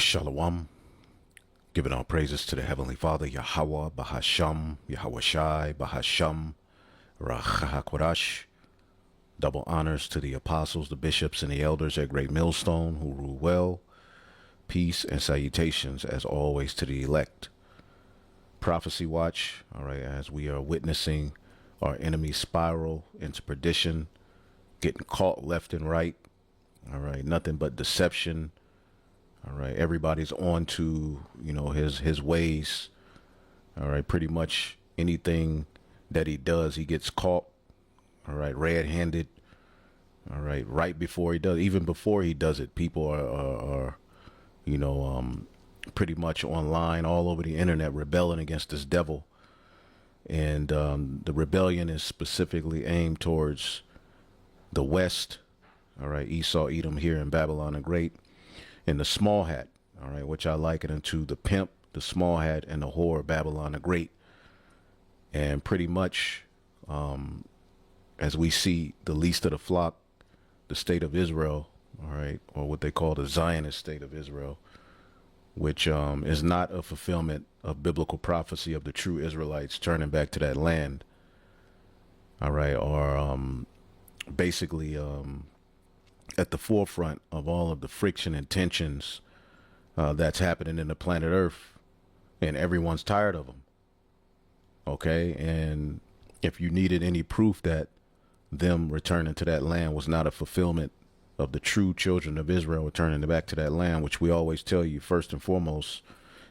Shalom. Giving all praises to the Heavenly Father, Yahweh, Bahasham, Yahweh Shai, Bahasham, Rachahakwadash. Double honors to the apostles, the bishops, and the elders at Great Millstone who rule well. Peace and salutations, as always, to the elect. Prophecy watch, all right, as we are witnessing our enemy spiral into perdition, getting caught left and right. All right, nothing but deception. All right, everybody's on to, his ways. All right, pretty much anything that he does, he gets caught. All right, red-handed. All right, right before he does, even before he does it, people are pretty much online all over the internet rebelling against this devil. And the rebellion is specifically aimed towards the West. All right, Esau, Edom here in Babylon the Great. And the small hat, all right, which I liken into the pimp, the small hat, and the whore, Babylon the Great. And pretty much, as we see the least of the flock, the state of Israel, all right, or what they call the Zionist state of Israel, which is not a fulfillment of biblical prophecy of the true Israelites turning back to that land, all right, are basically at the forefront of all of the friction and tensions that's happening in the planet Earth, and everyone's tired of them. Okay, and if you needed any proof that them returning to that land was not a fulfillment of the true children of Israel returning back to that land, which we always tell you, first and foremost,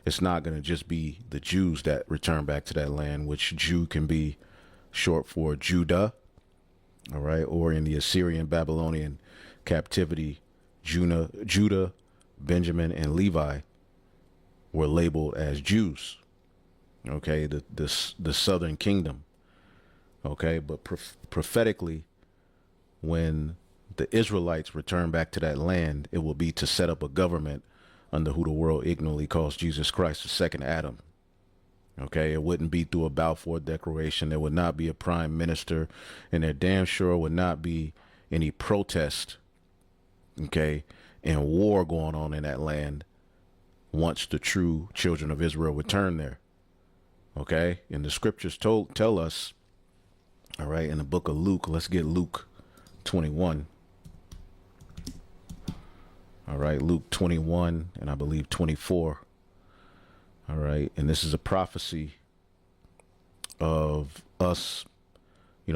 it's not going to just be the Jews that return back to that land, which Jew can be short for Judah, all right, or in the Assyrian Babylonian captivity, Judah, Benjamin, and Levi were labeled as Jews. Okay, the southern kingdom. Okay, but prophetically, when the Israelites return back to that land, it will be to set up a government under who the world ignorantly calls Jesus Christ, the second Adam. Okay, it wouldn't be through a Balfour Declaration. There would not be a prime minister, and there damn sure would not be any protest, okay, and war going on in that land once the true children of Israel return there. Okay, and the scriptures tell us, all right, in the book of Luke, let's get Luke 21. All right, Luke 21 and I believe 24. All right, and this is a prophecy of us,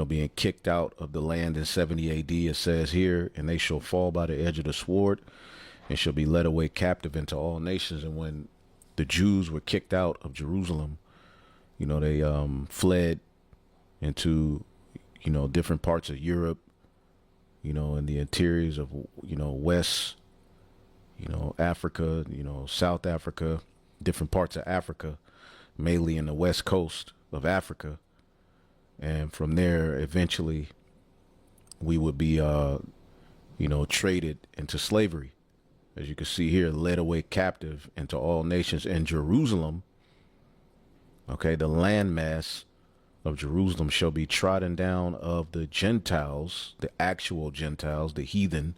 being kicked out of the land in 70 AD. It says here, and they shall fall by the edge of the sword and shall be led away captive into all nations. And when the Jews were kicked out of Jerusalem, they fled into, different parts of Europe, in the interiors of, West, Africa, South Africa, different parts of Africa, mainly in the west coast of Africa. And from there, eventually, we would be, traded into slavery. As you can see here, led away captive into all nations. And Jerusalem, okay, the landmass of Jerusalem shall be trodden down of the Gentiles, the actual Gentiles, the heathen.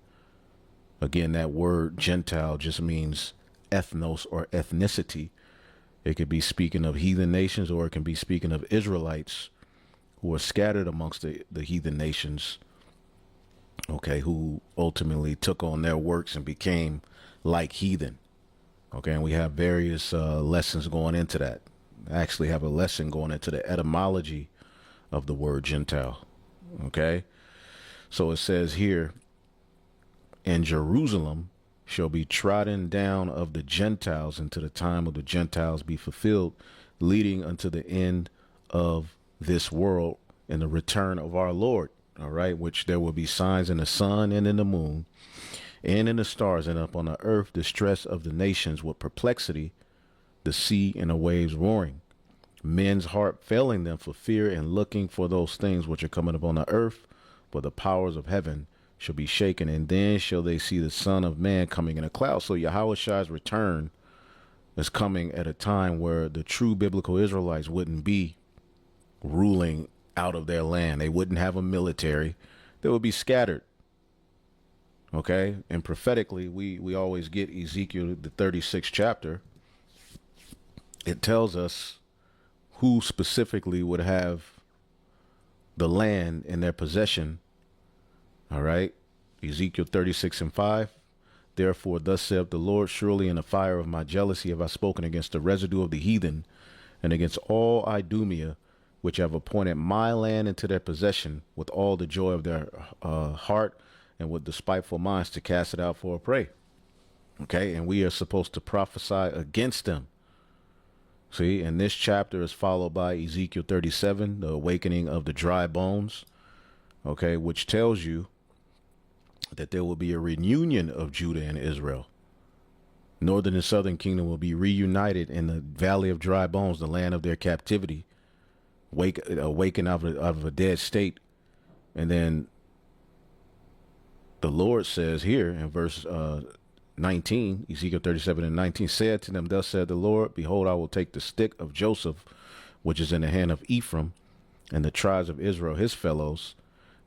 Again, that word Gentile just means ethnos or ethnicity. It could be speaking of heathen nations, or it can be speaking of Israelites who are scattered amongst the heathen nations, okay, who ultimately took on their works and became like heathen. Okay, and we have various lessons going into that. I actually have a lesson going into the etymology of the word Gentile. Okay, so it says here, and Jerusalem shall be trodden down of the Gentiles until the time of the Gentiles be fulfilled, leading unto the end of this world and the return of our Lord. All right, which there will be signs in the sun and in the moon and in the stars, and up on the earth distress of the nations with perplexity, the sea and the waves roaring, men's heart failing them for fear and looking for those things which are coming upon the earth, for the powers of heaven shall be shaken, and then shall they see the Son of Man coming in a cloud. So Yahweh Shai's return is coming at a time where the true biblical Israelites wouldn't be ruling out of their land. They wouldn't have a military. They would be scattered. Okay. And prophetically, we always get Ezekiel, the 36th chapter. It tells us who specifically would have the land in their possession. All right. Ezekiel 36:5. Therefore, thus saith the Lord, surely in the fire of my jealousy have I spoken against the residue of the heathen and against all Idumea, which have appointed my land into their possession with all the joy of their heart and with despiteful minds to cast it out for a prey. Okay. And we are supposed to prophesy against them. See, and this chapter is followed by Ezekiel 37, the awakening of the dry bones. Okay. Which tells you that there will be a reunion of Judah and Israel. Northern and southern kingdom will be reunited in the valley of dry bones, the land of their captivity, awaken out of a dead state. And then the Lord says here in verse 19, Ezekiel 37:19, said to them, thus said the Lord, behold, I will take the stick of Joseph, which is in the hand of Ephraim, and the tribes of Israel, his fellows,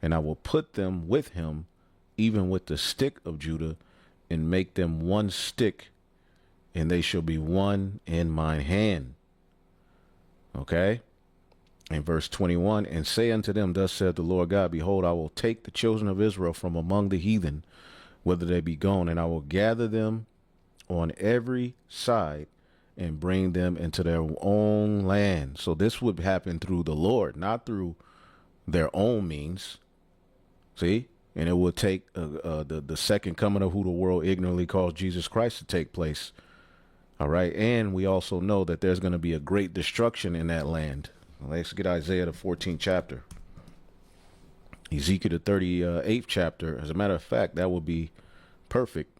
and I will put them with him, even with the stick of Judah, and make them one stick, and they shall be one in mine hand. Okay. In verse 21, and say unto them, thus said the Lord God, behold, I will take the children of Israel from among the heathen, whither they be gone, and I will gather them on every side and bring them into their own land. So this would happen through the Lord, not through their own means. See? And it will take the second coming of who the world ignorantly calls Jesus Christ to take place. All right. And we also know that there's going to be a great destruction in that land. Let's get Isaiah, the 14th chapter. Ezekiel, the 38th chapter. As a matter of fact, that would be perfect.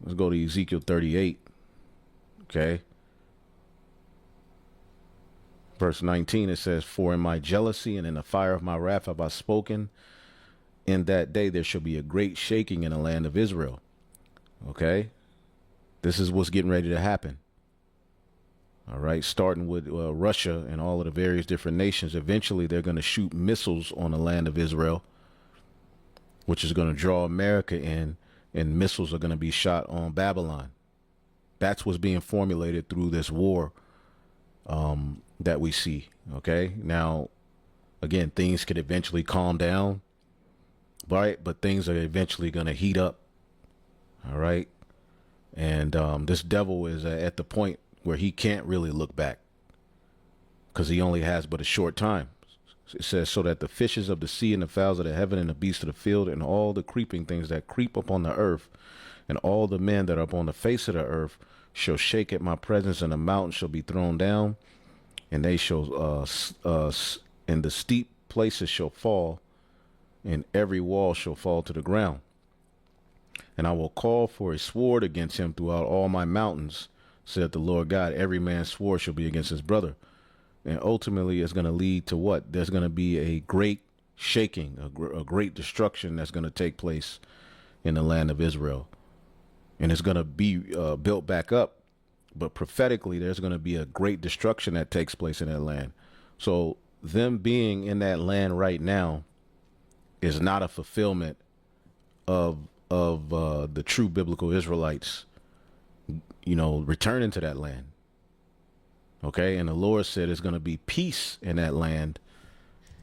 Let's go to Ezekiel 38. Okay. Verse 19, it says, for in my jealousy and in the fire of my wrath have I spoken. In that day there shall be a great shaking in the land of Israel. Okay. This is what's getting ready to happen. All right. Starting with Russia and all of the various different nations. Eventually, they're going to shoot missiles on the land of Israel, which is going to draw America in, and missiles are going to be shot on Babylon. That's what's being formulated through this war that we see. Okay. Now, again, things could eventually calm down. Right. But things are eventually going to heat up. All right. And this devil is at the point where he can't really look back because he only has but a short time. It says, so that the fishes of the sea and the fowls of the heaven and the beasts of the field and all the creeping things that creep upon the earth and all the men that are upon the face of the earth shall shake at my presence, and the mountains shall be thrown down, and they shall, and the steep places shall fall, and every wall shall fall to the ground. And I will call for a sword against him throughout all my mountains, said the Lord God. Every man's sword shall be against his brother. And ultimately it's going to lead to what? There's going to be a great shaking, a great destruction that's going to take place in the land of Israel. And it's going to be built back up. But prophetically, there's going to be a great destruction that takes place in that land. So them being in that land right now is not a fulfillment of the true biblical Israelites, returning to that land. Okay. And the Lord said there's going to be peace in that land.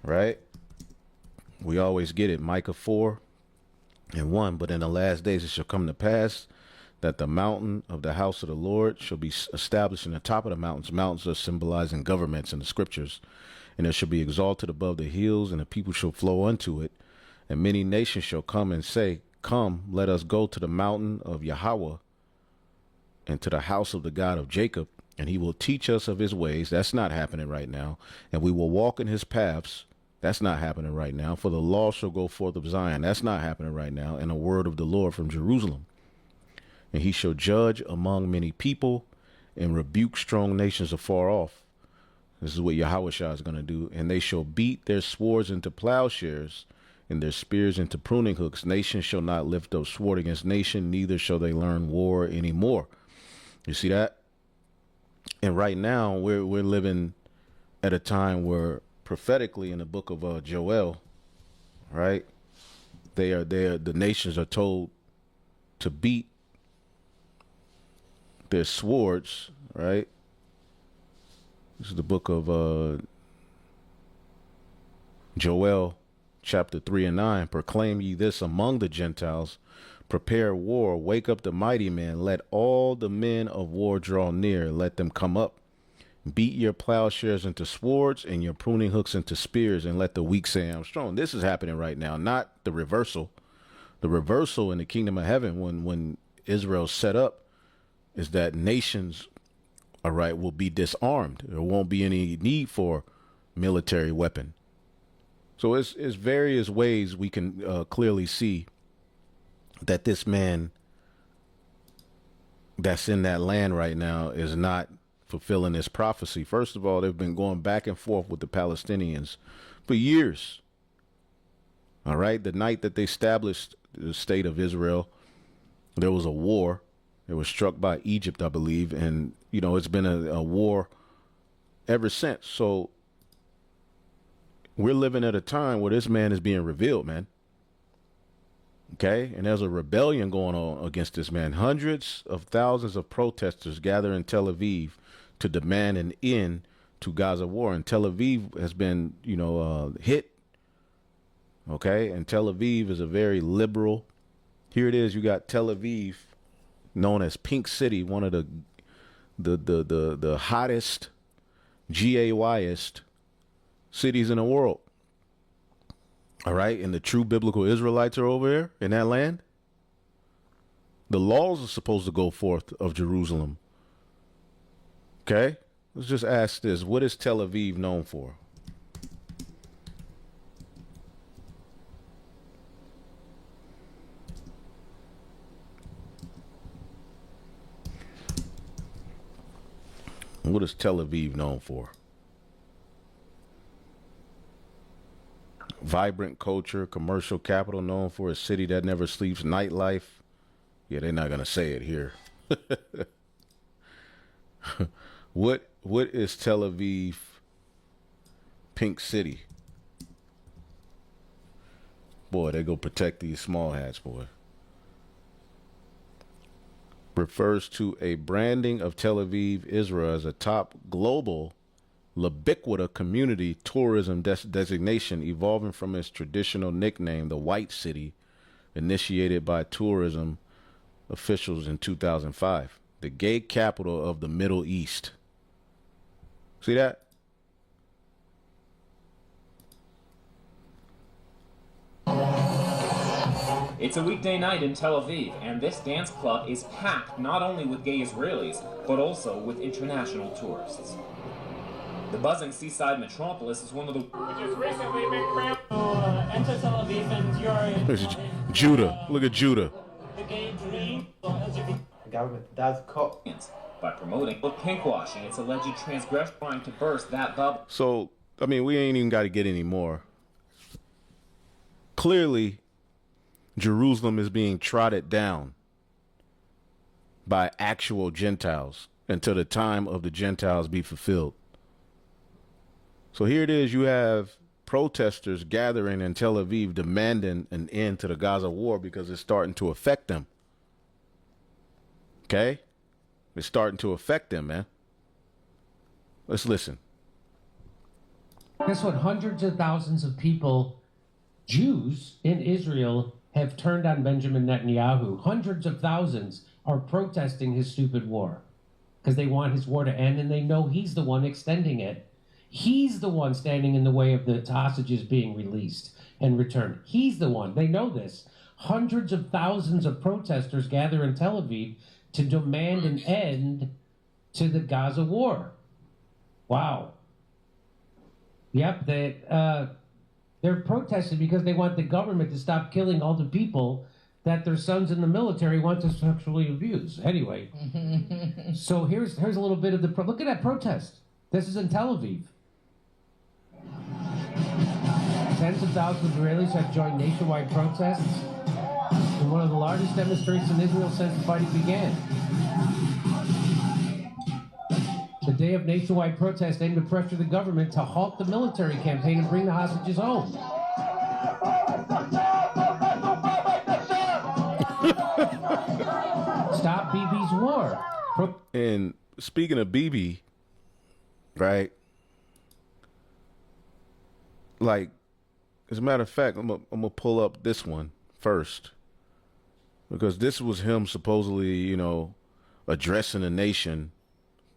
Right. We always get it. Micah 4:1. But in the last days it shall come to pass that the mountain of the house of the Lord shall be established in the top of the mountains. Mountains are symbolizing governments in the scriptures. And it shall be exalted above the hills, and the people shall flow unto it. And many nations shall come and say, come, let us go to the mountain of Yahweh and to the house of the God of Jacob, and he will teach us of his ways. That's not happening right now. And we will walk in his paths. That's not happening right now. For the law shall go forth of Zion. That's not happening right now. And a word of the Lord from Jerusalem. And he shall judge among many people and rebuke strong nations afar off. This is what Yahushua is going to do. And they shall beat their swords into plowshares and their spears into pruning hooks. Nation shall not lift up sword against nation, neither shall they learn war anymore. You see that? And right now we're living at a time where prophetically in the book of Joel, right? the nations are told to beat their swords, right? This is the book of Joel, chapter 3 and 9. Proclaim ye this among the Gentiles. Prepare war, wake up the mighty men. Let all the men of war draw near. Let them come up. Beat your plowshares into swords and your pruning hooks into spears, and let the weak say, I'm strong. This is happening right now, not the reversal. The reversal in the kingdom of heaven, when Israel's set up, is that nations, all right, will be disarmed. There won't be any need for military weapon. So it's various ways we can clearly see that this man that's in that land right now is not fulfilling this prophecy. First of all, they've been going back and forth with the Palestinians for years. All right. The night that they established the state of Israel, there was a war. It was struck by Egypt, I believe. And, you know, it's been a war ever since. So we're living at a time where this man is being revealed, man. Okay. And there's a rebellion going on against this man. Hundreds of thousands of protesters gather in Tel Aviv to demand an end to Gaza war. And Tel Aviv has been, hit. Okay. And Tel Aviv is a very liberal. Here it is. You got Tel Aviv, known as Pink City, one of the hottest, GAYest cities in the world. All right. And the true biblical Israelites are over there in that land. The laws are supposed to go forth of Jerusalem. Okay. Let's just ask this. What is Tel Aviv known for? What is Tel Aviv known for? Vibrant culture, commercial capital, known for a city that never sleeps, nightlife. Yeah, they're not going to say it here. What is Tel Aviv Pink City? Boy, they go protect these small hats, boy. Refers to a branding of Tel Aviv, Israel as a top global ubiquitous community tourism designation, evolving from its traditional nickname, the White City, initiated by tourism officials in 2005. The gay capital of the Middle East. See that? It's a weekday night in Tel Aviv, and this dance club is packed not only with gay Israelis, but also with international tourists. The buzzing seaside metropolis is one of the... Which has recently been crammed enter Tel Aviv and you're... This is Judah. Look at Judah. The gay dream. The government does cut... by promoting pinkwashing its alleged transgression, trying to burst that bubble. So, I mean, we ain't even got to get any more. Clearly, Jerusalem is being trodden down by actual Gentiles until the time of the Gentiles be fulfilled. So here it is. You have protesters gathering in Tel Aviv demanding an end to the Gaza war because it's starting to affect them. Okay? It's starting to affect them, man. Let's listen. Guess what? Hundreds of thousands of people, Jews in Israel, have turned on Benjamin Netanyahu. Hundreds of thousands are protesting his stupid war because they want his war to end, and they know he's the one extending it. He's the one standing in the way of the hostages being released and returned. He's the one. They know this. Hundreds of thousands of protesters gather in Tel Aviv to demand an end to the Gaza war. Wow. Yep, they're protesting because they want the government to stop killing all the people that their sons in the military want to sexually abuse. Anyway, so here's a little bit of the look at that protest. This is in Tel Aviv. Tens of thousands of Israelis have joined nationwide protests in one of the largest demonstrations in Israel since the fighting began. The day of nationwide protest aimed to pressure the government to halt the military campaign and bring the hostages home. Stop Bibi's war. And speaking of Bibi, right? Like, as a matter of fact, I'm gonna pull up this one first, because this was him supposedly, you know, addressing the nation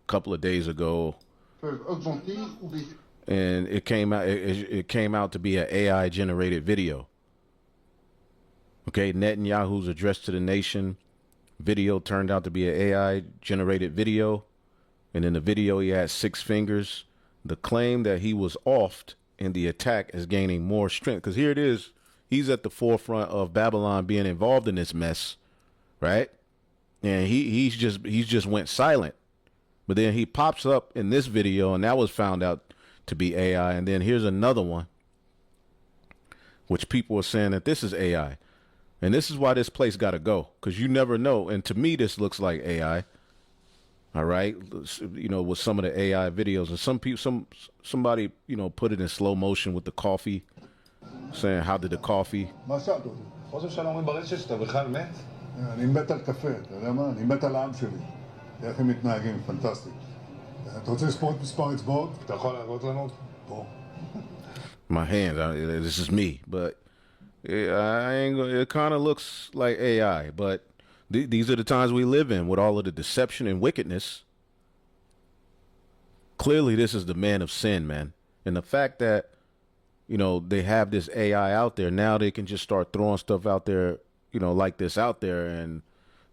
a couple of days ago, and it came out. It came out to be an AI generated video. Okay, Netanyahu's address to the nation video turned out to be an AI generated video, and in the video he had 6 fingers. The claim that he was offed in the attack is gaining more strength, because here it is. He's at the forefront of Babylon being involved in this mess, right? And he's just went silent. But then he pops up in this video, and that was found out to be AI. And then here's another one, which people are saying that this is AI. And this is why this place got to go, because you never know. And to me, this looks like AI. All right, you know, with some of the AI videos, and some people, somebody, you know, put it in slow motion with the coffee, saying, "How did the coffee?" חוסר של אומרים ברשת שאתה בכלל מת? אני מת על קפה, אתה יודע מה? אני מת על העם שלי. איך הם מתנהגים, פנטסטי. אתה רוצה לספור את מספר אצבעות? אתה יכול להראות לנו? פה. My hands, this is me, but I ain't. It kind of looks like AI, but these are the times we live in with all of the deception and wickedness. Clearly, this is the man of sin, man. And the fact that, you know, they have this AI out there, now they can just start throwing stuff out there, you know, like this out there, and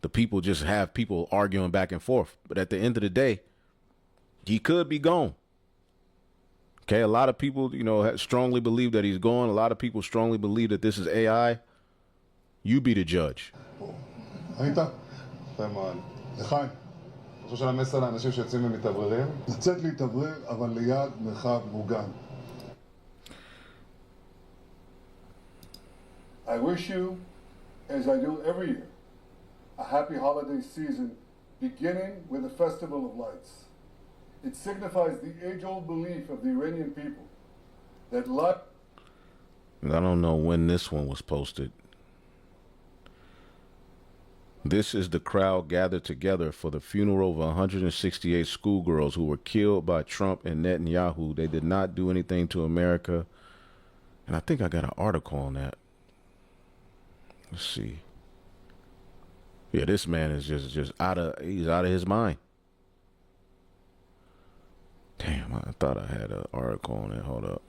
the people just have people arguing back and forth. But at the end of the day, he could be gone. Okay, a lot of people, you know, strongly believe that he's gone. A lot of people strongly believe that this is AI. You be the judge. ראית? יפה מאוד. לחיים. חושב של המסר לאנשים שיוצאים ומתאווררים? לצאת להתאוורר, אבל ליד מרחב מוגן. I wish you, as I do every year, a happy holiday season beginning with the Festival of Lights. It signifies the age-old belief of the Iranian people that light... I don't know when this one was posted. This is the crowd gathered together for the funeral of 168 schoolgirls who were killed by Trump and Netanyahu. They did not do anything to America. And I think I got an article on that. Let's see. Yeah, this man is just he's out of his mind. Damn, I thought I had an article on it. Hold up.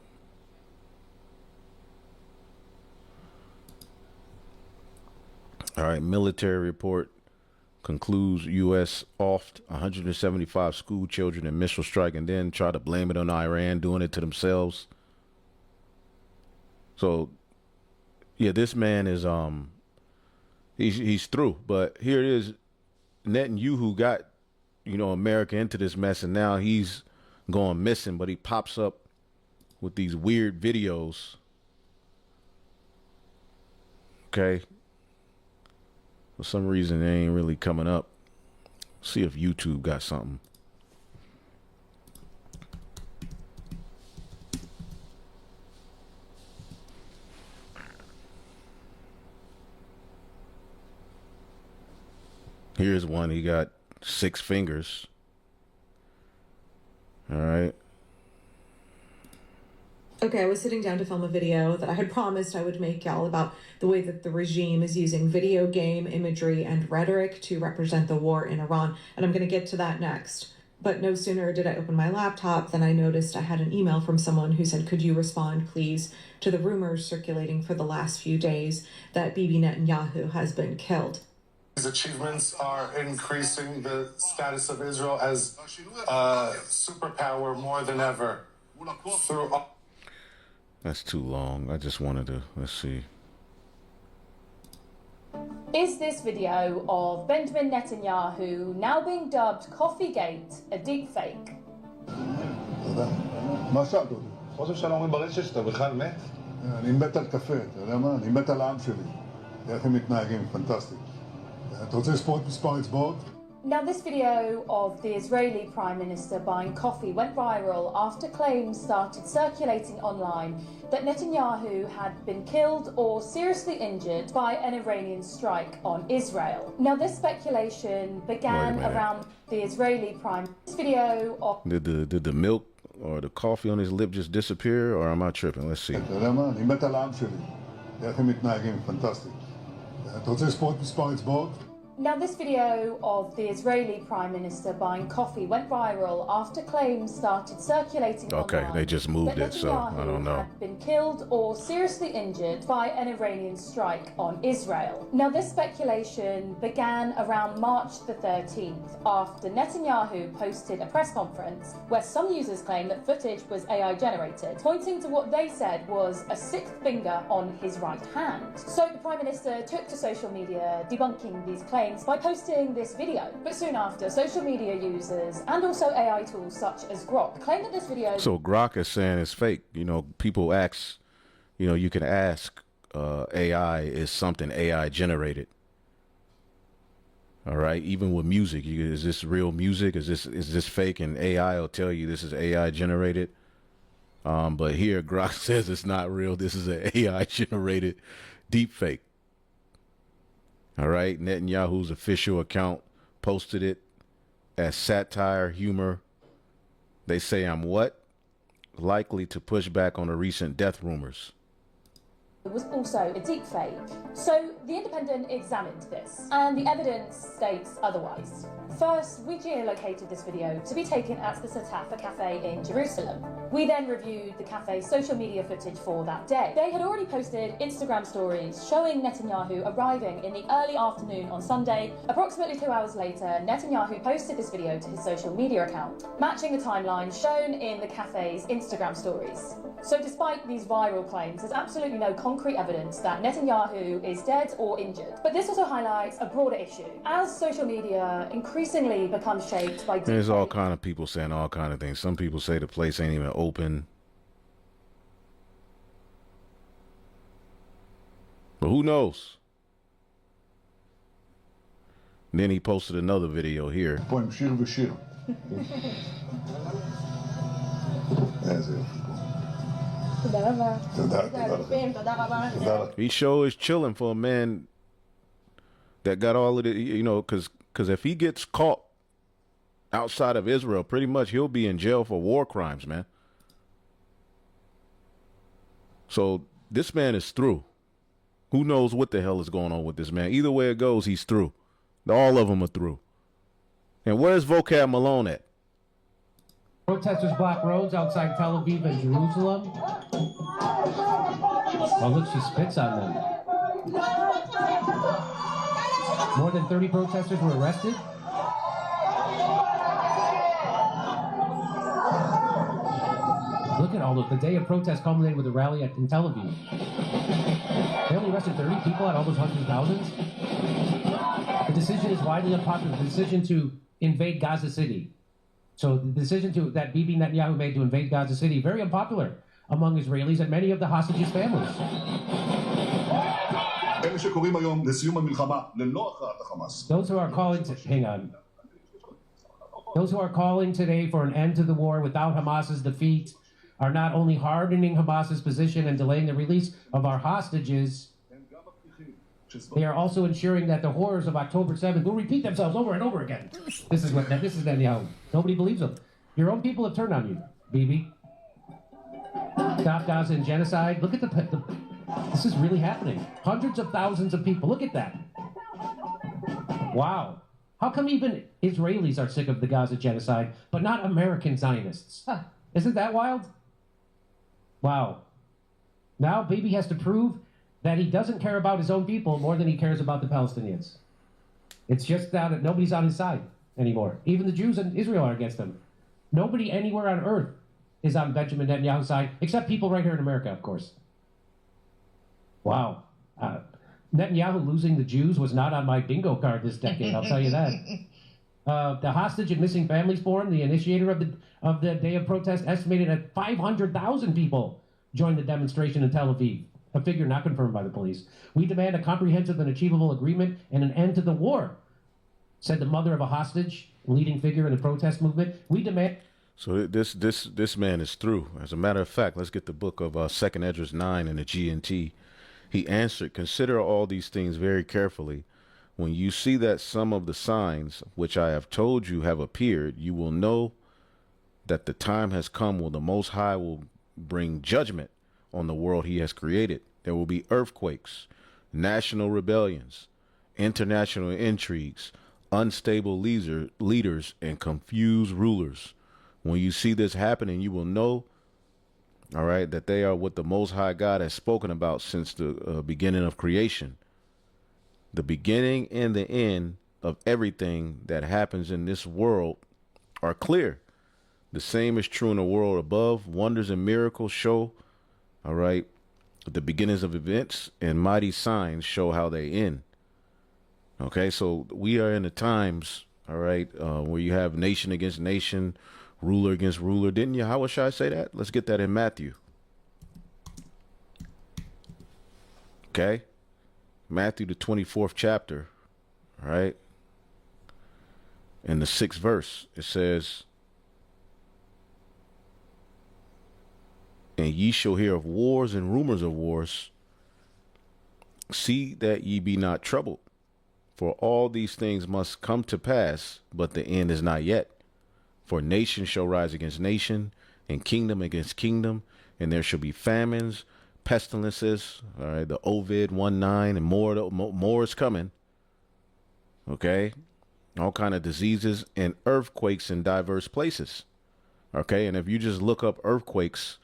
All right, military report concludes U.S. offed 175 school children in missile strike, and then try to blame it on Iran doing it to themselves. So, yeah, this man is he's through. But here it is, Netanyahu got, you know, America into this mess, and now he's going missing. But he pops up with these weird videos. Okay. For some reason, they ain't really coming up. See if YouTube got something. Here's one. He got 6 fingers. All right. Okay, I was sitting down to film a video that I had promised I would make y'all about the way that the regime is using video game imagery and rhetoric to represent the war in Iran, and I'm going to get to that next. But no sooner did I open my laptop than I noticed I had an email from someone who said, could you respond, please, to the rumors circulating for the last few days that Bibi Netanyahu has been killed. These achievements are increasing the status of Israel as a superpower more than ever. That's too long. I just wanted to, let's see. Is this video of Benjamin Netanyahu, now being dubbed Coffeegate, a deepfake? תודה. מה שאלת אותי? חושב של אומרים ברשת שאתה בכלל מת? אני מת על קפה, אתה יודע מה? אני מת על העם שלי. איך הם מתנהגים, פנטסטי. אתה רוצה לספור את מספר אצבעות? Now, this video of the Israeli Prime Minister buying coffee went viral after claims started circulating online that Netanyahu had been killed or seriously injured by an Iranian strike on Israel. Now, this speculation began around the Israeli Prime. This video of... Did the milk or the coffee on his lip just disappear, or am I tripping? Let's see. אתה יודע מה? אני מת על העם שלי. איך הם מתנהגים, פנטסטי. אתה רוצה לספור את מספר אצבעות? Now, this video of the Israeli Prime Minister buying coffee went viral after claims started circulating online. They just moved it, so I don't know. Had been killed or seriously injured by an Iranian strike on Israel. Now, this speculation began around March the 13th after Netanyahu posted a press conference where some users claimed that footage was AI generated, pointing to what they said was a sixth finger on his right hand. So the Prime Minister took to social media debunking these claims by posting this video. But soon after, social media users and also AI tools such as Grok claim that this video... So Grok is saying it's fake. You know, people ask, you know, you can ask AI, is something AI generated? All right. Even with music, is this real music? Is this fake? And AI will tell you this is AI generated. But here Grok says it's not real. This is an AI generated deep fake. All right, Netanyahu's official account posted it as satire, humor. They say I'm what? Likely to push back on the recent death rumors. It was also a deep fake. So the Independent examined this, and the evidence states otherwise. First, we geolocated this video to be taken at the Sataf, a cafe in Jerusalem. We then reviewed the cafe's social media footage for that day. They had already posted Instagram stories showing Netanyahu arriving in the early afternoon on Sunday. Approximately 2 hours later, Netanyahu posted this video to his social media account, matching the timeline shown in the cafe's Instagram stories. So despite these viral claims, there's absolutely no concrete evidence that Netanyahu is dead or injured. But this also highlights a broader issue. As social media increasingly becomes shaped by... There's all kind of people saying all kind of things. Some people say the place ain't even open. But who knows? And then he posted another video here. He sure is chilling for a man that got all of it, you know, because if he gets caught outside of Israel, pretty much he'll be in jail for war crimes, man. So this man is through. Who knows what the hell is going on with this man? Either way it goes, he's through. All of them are through. And where's Vocab Malone at? Protesters block roads outside Tel Aviv and Jerusalem. Oh, look, she spits on them. More than 30 protesters were arrested. Look at all those. The day of protest culminated with a rally in Tel Aviv. They only arrested 30 people out of all those hundreds of thousands. The decision is widely unpopular. The decision to invade Gaza City. So the decision that Bibi Netanyahu made to invade Gaza City, very unpopular among Israelis and many of the hostages' families. Those who are calling Those who are calling today for an end to the war without Hamas's defeat are not only hardening Hamas's position and delaying the release of our hostages, they are also ensuring that the horrors of October 7th will repeat themselves over and over again. This is Netanyahu. Nobody believes him. Your own people have turned on you, Bibi. Stop Gaza and genocide. Look at this is really happening. Hundreds of thousands of people. Look at that. Wow. How come even Israelis are sick of the Gaza genocide, but not American Zionists? Huh. Isn't that wild? Wow. Now Bibi has to prove that he doesn't care about his own people more than he cares about the Palestinians. It's just that nobody's on his side anymore. Even the Jews in Israel are against him. Nobody anywhere on earth is on Benjamin Netanyahu's side, except people right here in America, of course. Wow. Netanyahu losing the Jews was not on my bingo card this decade, I'll tell you that. The Hostage and Missing Families Forum, the initiator of the day of protest, estimated that 500,000 people joined the demonstration in Tel Aviv, a figure not confirmed by the police. We demand a comprehensive and achievable agreement and an end to the war. said the mother of a hostage, leading figure in the protest movement. We demand. So this man is through. As a matter of fact, let's get the book of 2nd Esdras 9 in the GNT. He answered, "Consider all these things very carefully. When you see that some of the signs which I have told you have appeared, you will know that the time has come when the Most High will bring judgment on the world he has created. There will be earthquakes, national rebellions, international intrigues, unstable leaders, and confused rulers. When you see this happening, you will know, all right, that they are what the Most High God has spoken about since the beginning of creation. The beginning and the end of everything that happens in this world are clear. The same is true in the world above. Wonders and miracles show, all right, the beginnings of events, and mighty signs show how they end." Okay, so we are in the times, all right, where you have nation against nation, ruler against ruler. Didn't Yahushua say that? Let's get that in Matthew. Okay, Matthew the 24th chapter, all right, in the 6th verse, it says, "And ye shall hear of wars and rumors of wars. See that ye be not troubled. For all these things must come to pass, but the end is not yet. For nation shall rise against nation, and kingdom against kingdom, and there shall be famines, pestilences." All right, the Ovid 1:9, and more is coming. Okay, all kind of diseases and earthquakes in diverse places. Okay, and if you just look up earthquakes,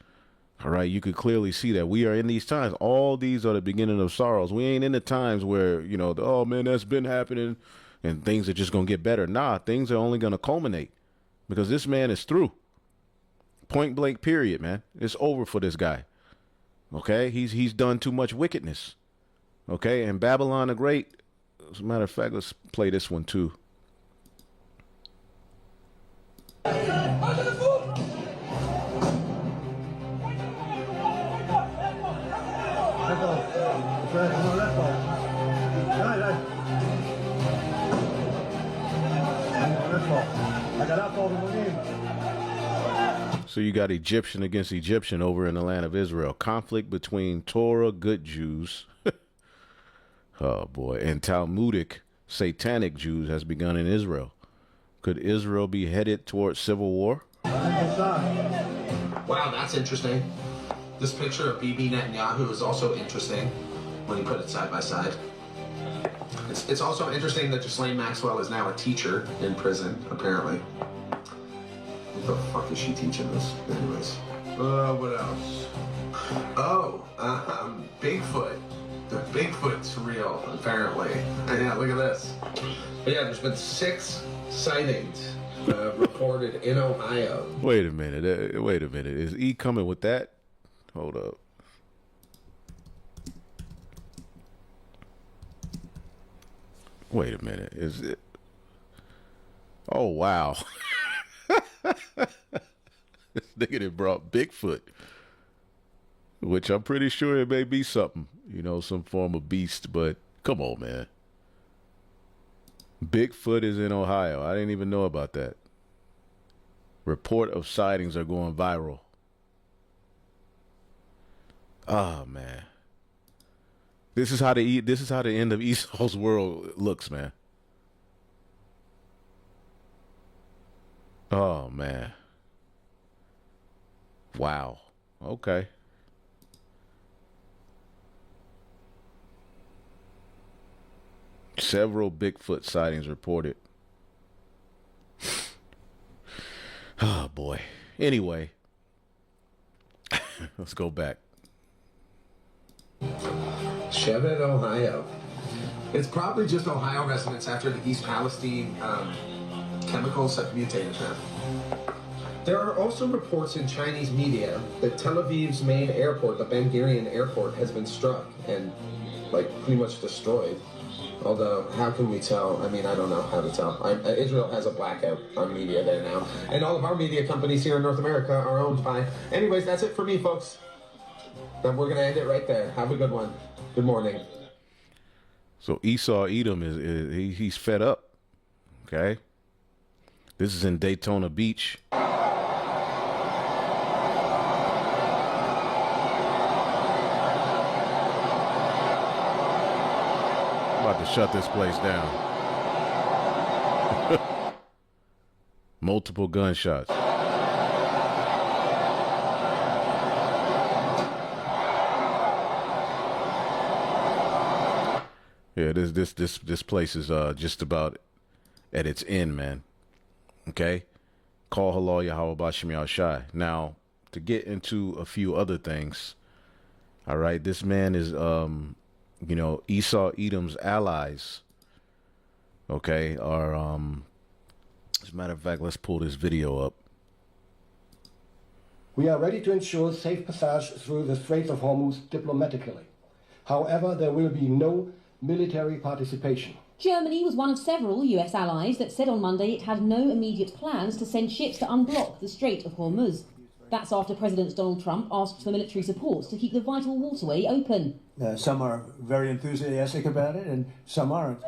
all right, you could clearly see that we are in these times. All these are the beginning of sorrows. We ain't in the times where, you know, oh man, that's been happening and things are just going to get better. Nah, things are only going to culminate because this man is through. Point blank period, man. It's over for this guy. Okay, he's done too much wickedness. Okay, and Babylon the Great, as a matter of fact, let's play this one too. So you got Egyptian against Egyptian over in the land of Israel. Conflict between Torah good Jews, oh boy, and Talmudic satanic Jews has begun in Israel. Could Israel be headed towards civil war? Wow, that's interesting. This picture of Bibi Netanyahu is also interesting when you put it side by side. It's also interesting that Ghislaine Maxwell is now a teacher in prison, apparently. What the fuck is she teaching us? Anyways. What else? Oh, Bigfoot. The Bigfoot's real, apparently. Yeah, look at this. Yeah, there's been 6 sightings reported in Ohio. Wait a minute. Is E coming with that? Hold up. Wait a minute. Is it? Oh, wow. This nigga that brought Bigfoot, which I'm pretty sure it may be something, you know, some form of beast, but come on, man. Bigfoot is in Ohio. I didn't even know about that. Report of sightings are going viral. Oh, man. This is how the end of Esau's world looks, man. Oh, man. Wow. Okay. Several Bigfoot sightings reported. Oh, boy. Anyway. Let's go back. Shevet, Ohio. It's probably just Ohio residents after the East Palestine chemicals have mutated there. There are also reports in Chinese media that Tel Aviv's main airport, the Ben Gurion airport, has been struck and, like, pretty much destroyed. Although, how can we tell? I mean, I don't know how to tell. Israel has a blackout on media there now. And all of our media companies here in North America are owned by... Anyways, that's it for me, folks. Then we're going to end it right there. Have a good one. Good morning. So Esau Edom he's fed up. Okay. This is in Daytona Beach. About to shut this place down. Multiple gunshots. Yeah, this place is just about at its end, man. Okay? Call halal Yahweh Bashim Shai. Now, to get into a few other things, all right, this man is Esau Edom's allies, okay, are as a matter of fact, let's pull this video up. We are ready to ensure safe passage through the Strait of Hormuz diplomatically. However, there will be no military participation. Germany was one of several US allies that said on Monday it had no immediate plans to send ships to unblock the Strait of Hormuz. That's after President Donald Trump asked for military support to keep the vital waterway open. Some are very enthusiastic about it and some aren't.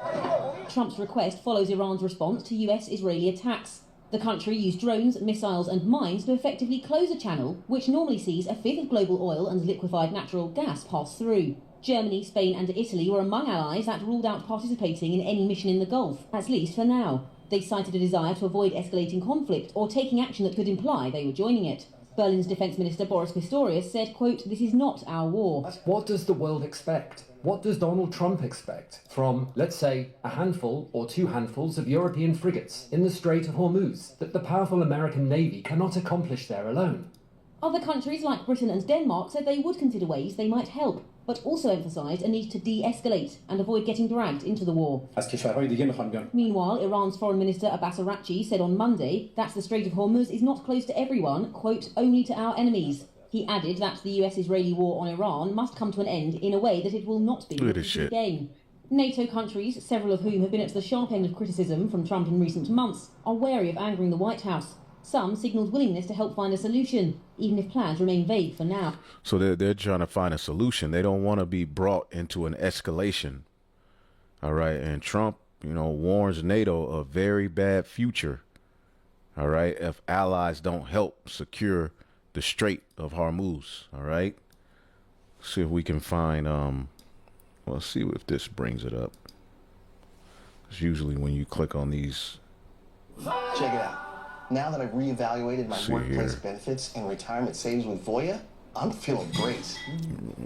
Trump's request follows Iran's response to US-Israeli attacks. The country used drones, missiles and mines to effectively close a channel which normally sees a fifth of global oil and liquefied natural gas pass through. Germany, Spain and Italy were among allies that ruled out participating in any mission in the Gulf, at least for now. They cited a desire to avoid escalating conflict or taking action that could imply they were joining it. Berlin's Defence Minister Boris Pistorius said, quote, "This is not our war." What does the world expect? What does Donald Trump expect from, let's say, a handful or two handfuls of European frigates in the Strait of Hormuz that the powerful American Navy cannot accomplish there alone? Other countries like Britain and Denmark said they would consider ways they might help, but also emphasised a need to de-escalate and avoid getting dragged into the war. Meanwhile, Iran's Foreign Minister Abbas Araghchi said on Monday that the Strait of Hormuz is not closed to everyone, quote, "only to our enemies." He added that the US-Israeli war on Iran must come to an end in a way that it will not be repeated again. NATO countries, several of whom have been at the sharp end of criticism from Trump in recent months, are wary of angering the White House. Some signalled willingness to help find a solution, even if plans remain vague for now. So they're trying to find a solution. They don't want to be brought into an escalation. All right. And Trump, warns NATO a very bad future. All right. If allies don't help secure the Strait of Hormuz. All right. See if we can find, let's see if this brings it up. Because usually when you click on these. Check it out. Now that I've reevaluated my workplace benefits and retirement savings with Voya, I'm feeling great.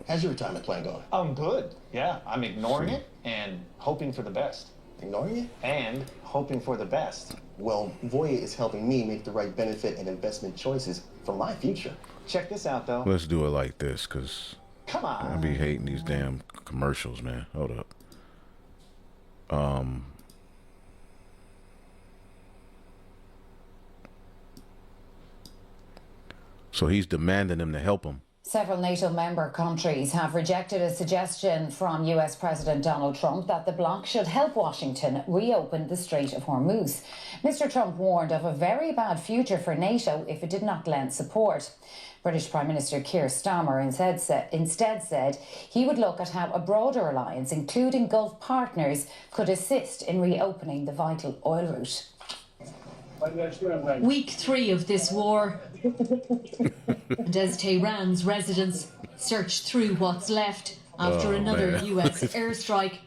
How's your retirement plan going? I'm good. Yeah, I'm ignoring it and hoping for the best. Ignoring it? And hoping for the best. Well, Voya is helping me make the right benefit and investment choices for my future. Check this out, though. Let's do it like this, because come on, I be hating these damn commercials, man. Hold up. So he's demanding them to help him. Several NATO member countries have rejected a suggestion from US President Donald Trump that the bloc should help Washington reopen the Strait of Hormuz. Mr. Trump warned of a very bad future for NATO if it did not lend support. British Prime Minister Keir Starmer instead said he would look at how a broader alliance, including Gulf partners, could assist in reopening the vital oil route. Week 3 of this war, and as Tehran's residents search through what's left after another US airstrike,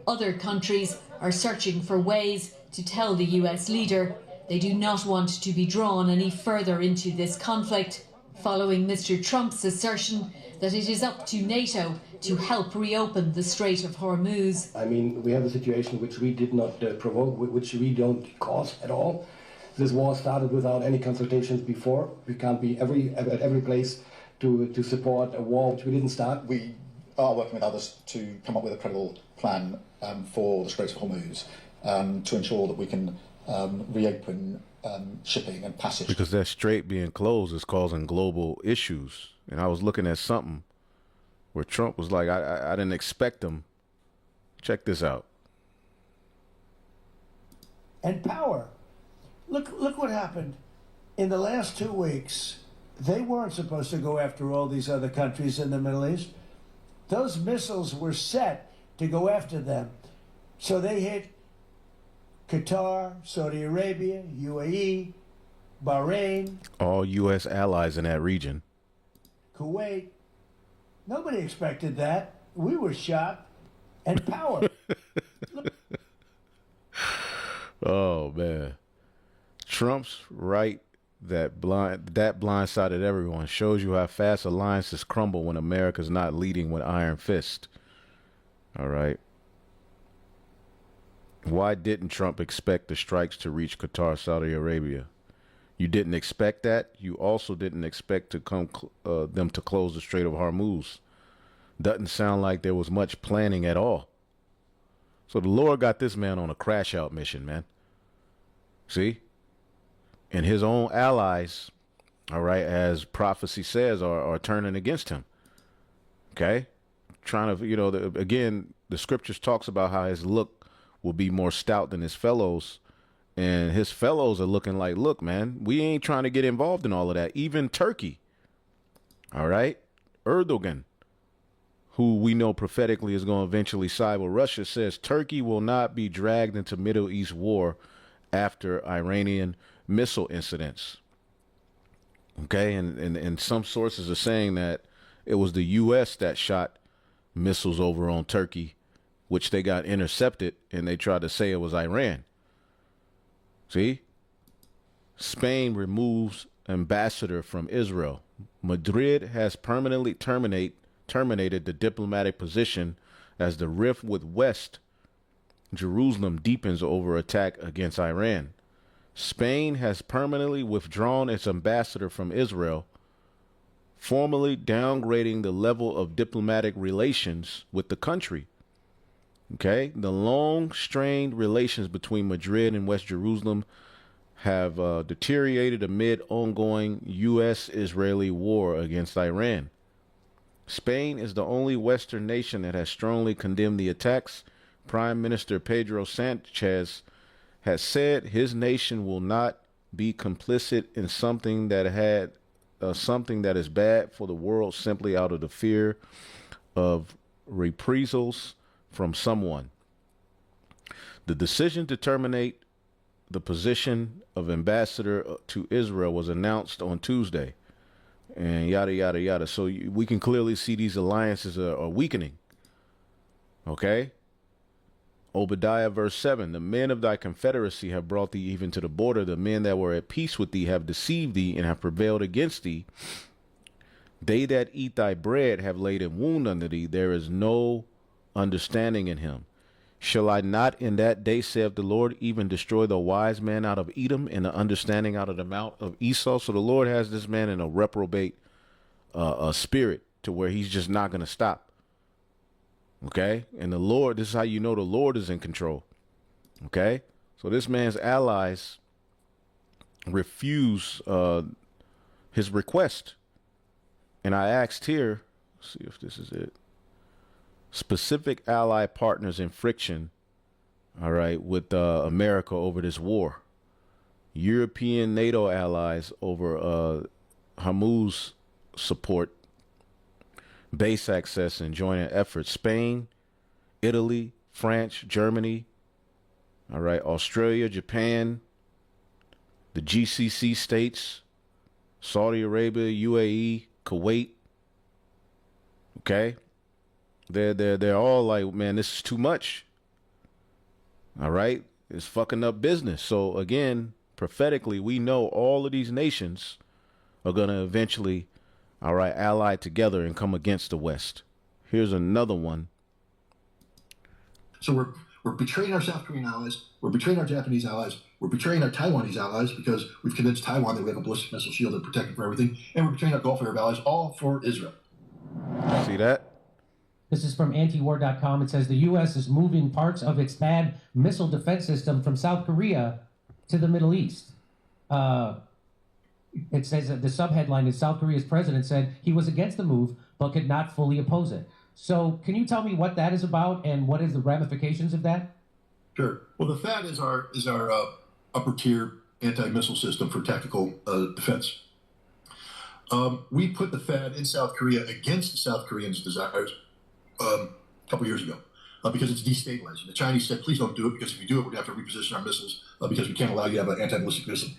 other countries are searching for ways to tell the US leader they do not want to be drawn any further into this conflict, following Mr. Trump's assertion that it is up to NATO to help reopen the Strait of Hormuz. I mean, we have a situation which we did not provoke, which we don't cause at all. This war started without any consultations before. We can't be at every place to support a war which we didn't start. We are working with others to come up with a credible plan for the Strait of Hormuz to ensure that we can reopen shipping and passage. Because that strait being closed is causing global issues. And I was looking at something where Trump was like, I didn't expect them. Check this out. And power. Look what happened. In the last 2 weeks, they weren't supposed to go after all these other countries in the Middle East. Those missiles were set to go after them. So they hit Qatar, Saudi Arabia, UAE, Bahrain, All U.S. allies in that region. Kuwait. Nobody expected that. We were shocked and power. Oh man, Trump's right that blindsided everyone. Shows you how fast alliances crumble when America's not leading with iron fist. All right. Why didn't Trump expect the strikes to reach Qatar, Saudi Arabia? You didn't expect that. You also didn't expect them to close the Strait of Hormuz. Doesn't sound like there was much planning at all. So the Lord got this man on a crash out mission, man. See? And his own allies, all right, as prophecy says, are turning against him. Okay? Trying to, again, the scriptures talks about how his look will be more stout than his fellows. And his fellows are looking like, look, man, we ain't trying to get involved in all of that. Even Turkey, all right? Erdogan, who we know prophetically is going to eventually side with Russia, says Turkey will not be dragged into Middle East war after Iranian missile incidents. Okay, and some sources are saying that it was the U.S. that shot missiles over on Turkey, which they got intercepted, and they tried to say it was Iran. See? Spain removes ambassador from Israel. Madrid has permanently terminated the diplomatic position as the rift with West Jerusalem deepens over attack against Iran. Spain has permanently withdrawn its ambassador from Israel, formally downgrading the level of diplomatic relations with the country. Okay, the long-strained relations between Madrid and West Jerusalem have deteriorated amid ongoing U.S.-Israeli war against Iran. Spain is the only Western nation that has strongly condemned the attacks. Prime Minister Pedro Sanchez has said his nation will not be complicit in something that is bad for the world simply out of the fear of reprisals from someone. The decision to terminate the position of ambassador to Israel was announced on Tuesday, and yada, yada, yada. So we can clearly see these alliances are weakening. Okay? Obadiah verse 7, the men of thy confederacy have brought thee even to the border. The men that were at peace with thee have deceived thee and have prevailed against thee. They that eat thy bread have laid a wound under thee. There is no understanding in him. Shall I not in that day, saith the Lord, even destroy the wise man out of Edom and the understanding out of the mount of Esau? So the Lord has this man in a reprobate spirit to where he's just not going to stop. Okay. And the Lord, this is how you know the Lord is in control. Okay. So this man's allies refuse his request. And I asked here, let's see if this is it. Specific ally partners in friction, all right, with America over this war. European NATO allies over Hormuz support, base access, and joint efforts. Spain, Italy, France, Germany, all right, Australia, Japan, the GCC states, Saudi Arabia, UAE, Kuwait. Okay. They're all like, man, this is too much. All right. It's fucking up business. So again, prophetically, we know all of these nations are going to eventually, all right, ally together and come against the West. Here's another one. So we're betraying our South Korean allies. We're betraying our Japanese allies. We're betraying our Taiwanese allies because we've convinced Taiwan that we have a ballistic missile shield and protect it for everything. And we're betraying our Gulf Arab allies, all for Israel. See that? This is from antiwar.com. It says the U.S. is moving parts of its THAAD missile defense system from South Korea to the Middle East. It says that the subheadline is South Korea's president said he was against the move but could not fully oppose it. So can you tell me what that is about and what is the ramifications of that? Sure. Well, the THAAD is our upper tier anti-missile system for tactical defense. We put the THAAD in South Korea against the South Koreans' desires a couple years ago. because it's destabilizing. The Chinese said, please don't do it, because if you do it, we're going to have to reposition our missiles because we can't allow you to have an anti-ballistic missile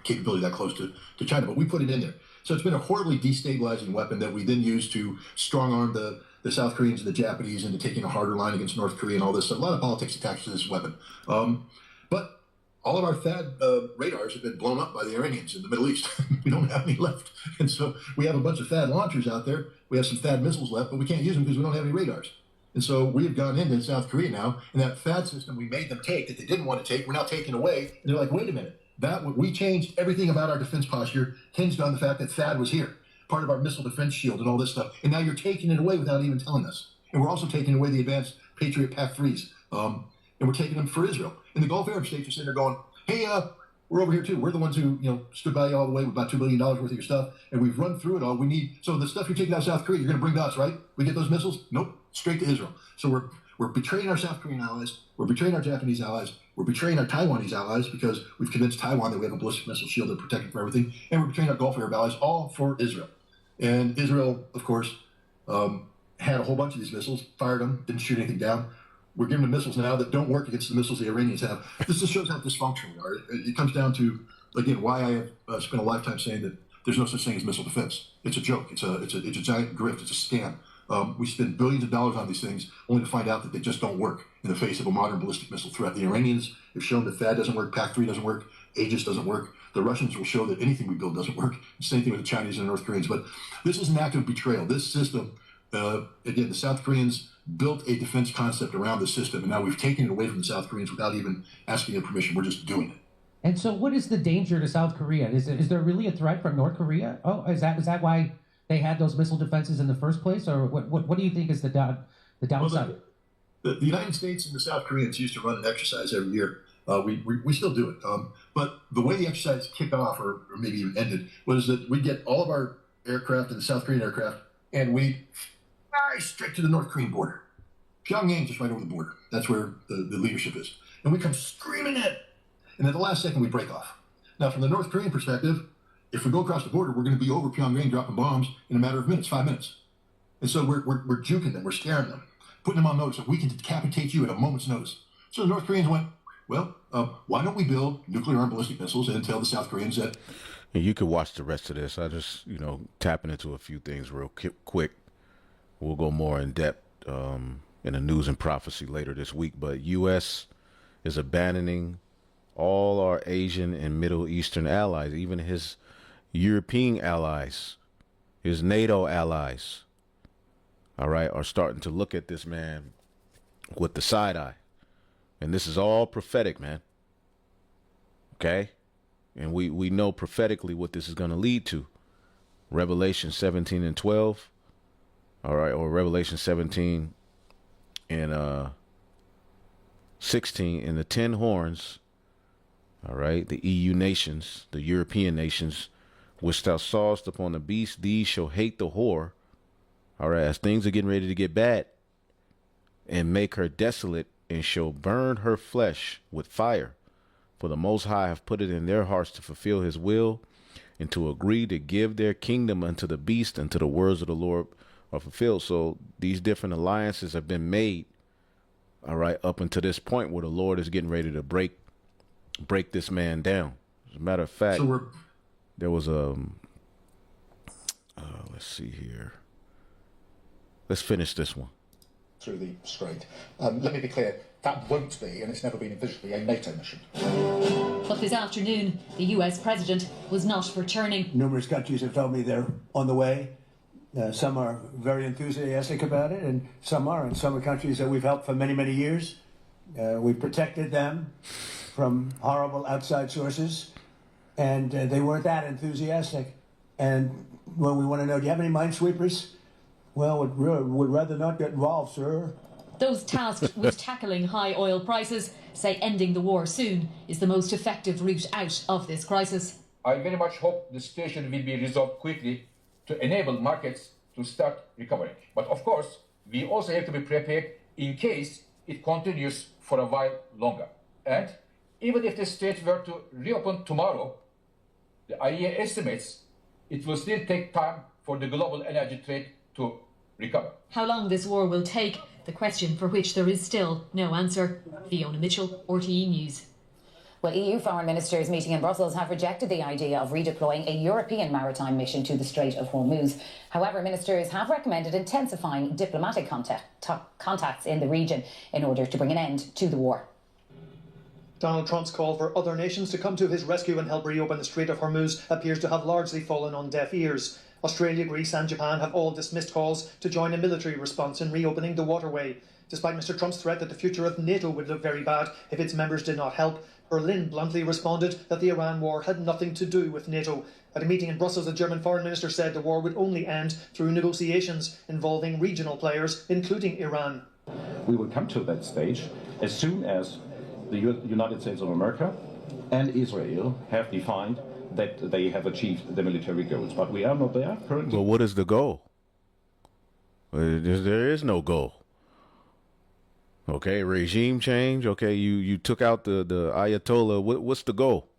capability that close to China. But we put it in there. So it's been a horribly destabilizing weapon that we then use to strong-arm the South Koreans and the Japanese into taking a harder line against North Korea and all this. So a lot of politics attached to this weapon. But all of our THAAD radars have been blown up by the Iranians in the Middle East. We don't have any left. And so we have a bunch of THAAD launchers out there. We have some THAAD missiles left, but we can't use them because we don't have any radars. And so we have gone into South Korea now, and that THAAD system we made them take that they didn't want to take, we're now taking away. And they're like, wait a minute. We changed everything about our defense posture, hinged on the fact that THAAD was here, part of our missile defense shield and all this stuff. And now you're taking it away without even telling us. And we're also taking away the advanced Patriot PAC-3s. And we're taking them for Israel. And the Gulf Arab states are sitting there going, hey, we're over here too. We're the ones who, stood by you all the way with about $2 billion worth of your stuff. And we've run through it all. So the stuff you're taking out of South Korea, you're going to bring to us, right? We get those missiles? Nope. Straight to Israel. So we're betraying our South Korean allies. We're betraying our Japanese allies. We're betraying our Taiwanese allies because we've convinced Taiwan that we have a ballistic missile shield and protected from everything. And we're betraying our Gulf Arab allies, all for Israel. And Israel, of course, had a whole bunch of these missiles, fired them, didn't shoot anything down. We're giving them missiles now that don't work against the missiles the Iranians have. This just shows how dysfunctional we are. It comes down to, again, why I have spent a lifetime saying that there's no such thing as missile defense. It's a joke. It's a giant grift. It's a scam. We spend billions of dollars on these things only to find out that they just don't work in the face of a modern ballistic missile threat. The Iranians have shown that THAAD doesn't work, PAC-3 doesn't work, Aegis doesn't work. The Russians will show that anything we build doesn't work. Same thing with the Chinese and the North Koreans. But this is an act of betrayal. This system, again, the South Koreans built a defense concept around the system, and now we've taken it away from the South Koreans without even asking their permission. We're just doing it. And so what is the danger to South Korea? Is there really a threat from North Korea? Oh, is that why they had those missile defenses in the first place? Or what do you think is the downside? Well, the United States and the South Koreans used to run an exercise every year. We still do it. But the way the exercise kicked off, or maybe even ended, was that we'd get all of our aircraft and the South Korean aircraft, and we'd fly straight to the North Korean border. Pyongyang just right over the border. That's where the leadership is. And we come screaming in. And at the last second, we break off. Now, from the North Korean perspective, if we go across the border, we're going to be over Pyongyang dropping bombs in a matter of minutes, 5 minutes. And so we're juking them, we're scaring them, putting them on notice. We can decapitate you at a moment's notice. So the North Koreans went, well, why don't we build nuclear-armed ballistic missiles and tell the South Koreans that... And you could watch the rest of this. I just, tapping into a few things real quick. We'll go more in depth in the news and prophecy later this week. But U.S. is abandoning all our Asian and Middle Eastern allies, even his European allies, his NATO allies, all right, are starting to look at this man with the side eye. And this is all prophetic, man. Okay? And we know prophetically what this is going to lead to. Revelation 17 and 12. All right, or Revelation 17 and 16 in the 10 horns. All right, the EU nations, the European nations, which thou sawest upon the beast, these shall hate the whore. All right, as things are getting ready to get bad, and make her desolate, and shall burn her flesh with fire. For the Most High have put it in their hearts to fulfill his will, and to agree to give their kingdom unto the beast, until the words of the Lord are fulfilled. So these different alliances have been made, all right, up until this point where the Lord is getting ready to break this man down. As a matter of fact, there was let's see here. Let's finish this one. Through the strait. Let me be clear, that won't be, and it's never been envisaged, a NATO mission. But this afternoon, the US president was not returning. Numerous countries have told me they're on the way. Some are very enthusiastic about it, and some aren't. Some are countries that we've helped for many, many years. We've protected them from horrible outside sources, and they weren't that enthusiastic. And when we want to know, do you have any minesweepers? Well, would rather not get involved, sir. Those tasked with tackling high oil prices say ending the war soon is the most effective route out of this crisis. I very much hope the situation will be resolved quickly to enable markets to start recovering. But of course, we also have to be prepared in case it continues for a while longer. And even if the strait were to reopen tomorrow, the IEA estimates it will still take time for the global energy trade to recover. How long this war will take, the question for which there is still no answer. Fiona Mitchell, RTE News. Well, EU foreign ministers meeting in Brussels have rejected the idea of redeploying a European maritime mission to the Strait of Hormuz. However, ministers have recommended intensifying diplomatic contacts in the region in order to bring an end to the war. Donald Trump's call for other nations to come to his rescue and help reopen the Strait of Hormuz appears to have largely fallen on deaf ears. Australia, Greece and Japan have all dismissed calls to join a military response in reopening the waterway. Despite Mr. Trump's threat that the future of NATO would look very bad if its members did not help, Berlin bluntly responded that the Iran war had nothing to do with NATO. At a meeting in Brussels, the German foreign minister said the war would only end through negotiations involving regional players, including Iran. We will come to that stage as soon as the United States of America and Israel have defined that they have achieved the military goals. But we are not there currently. Well, what is the goal? There is no goal. Okay, regime change. Okay, you took out the Ayatollah. What's the goal?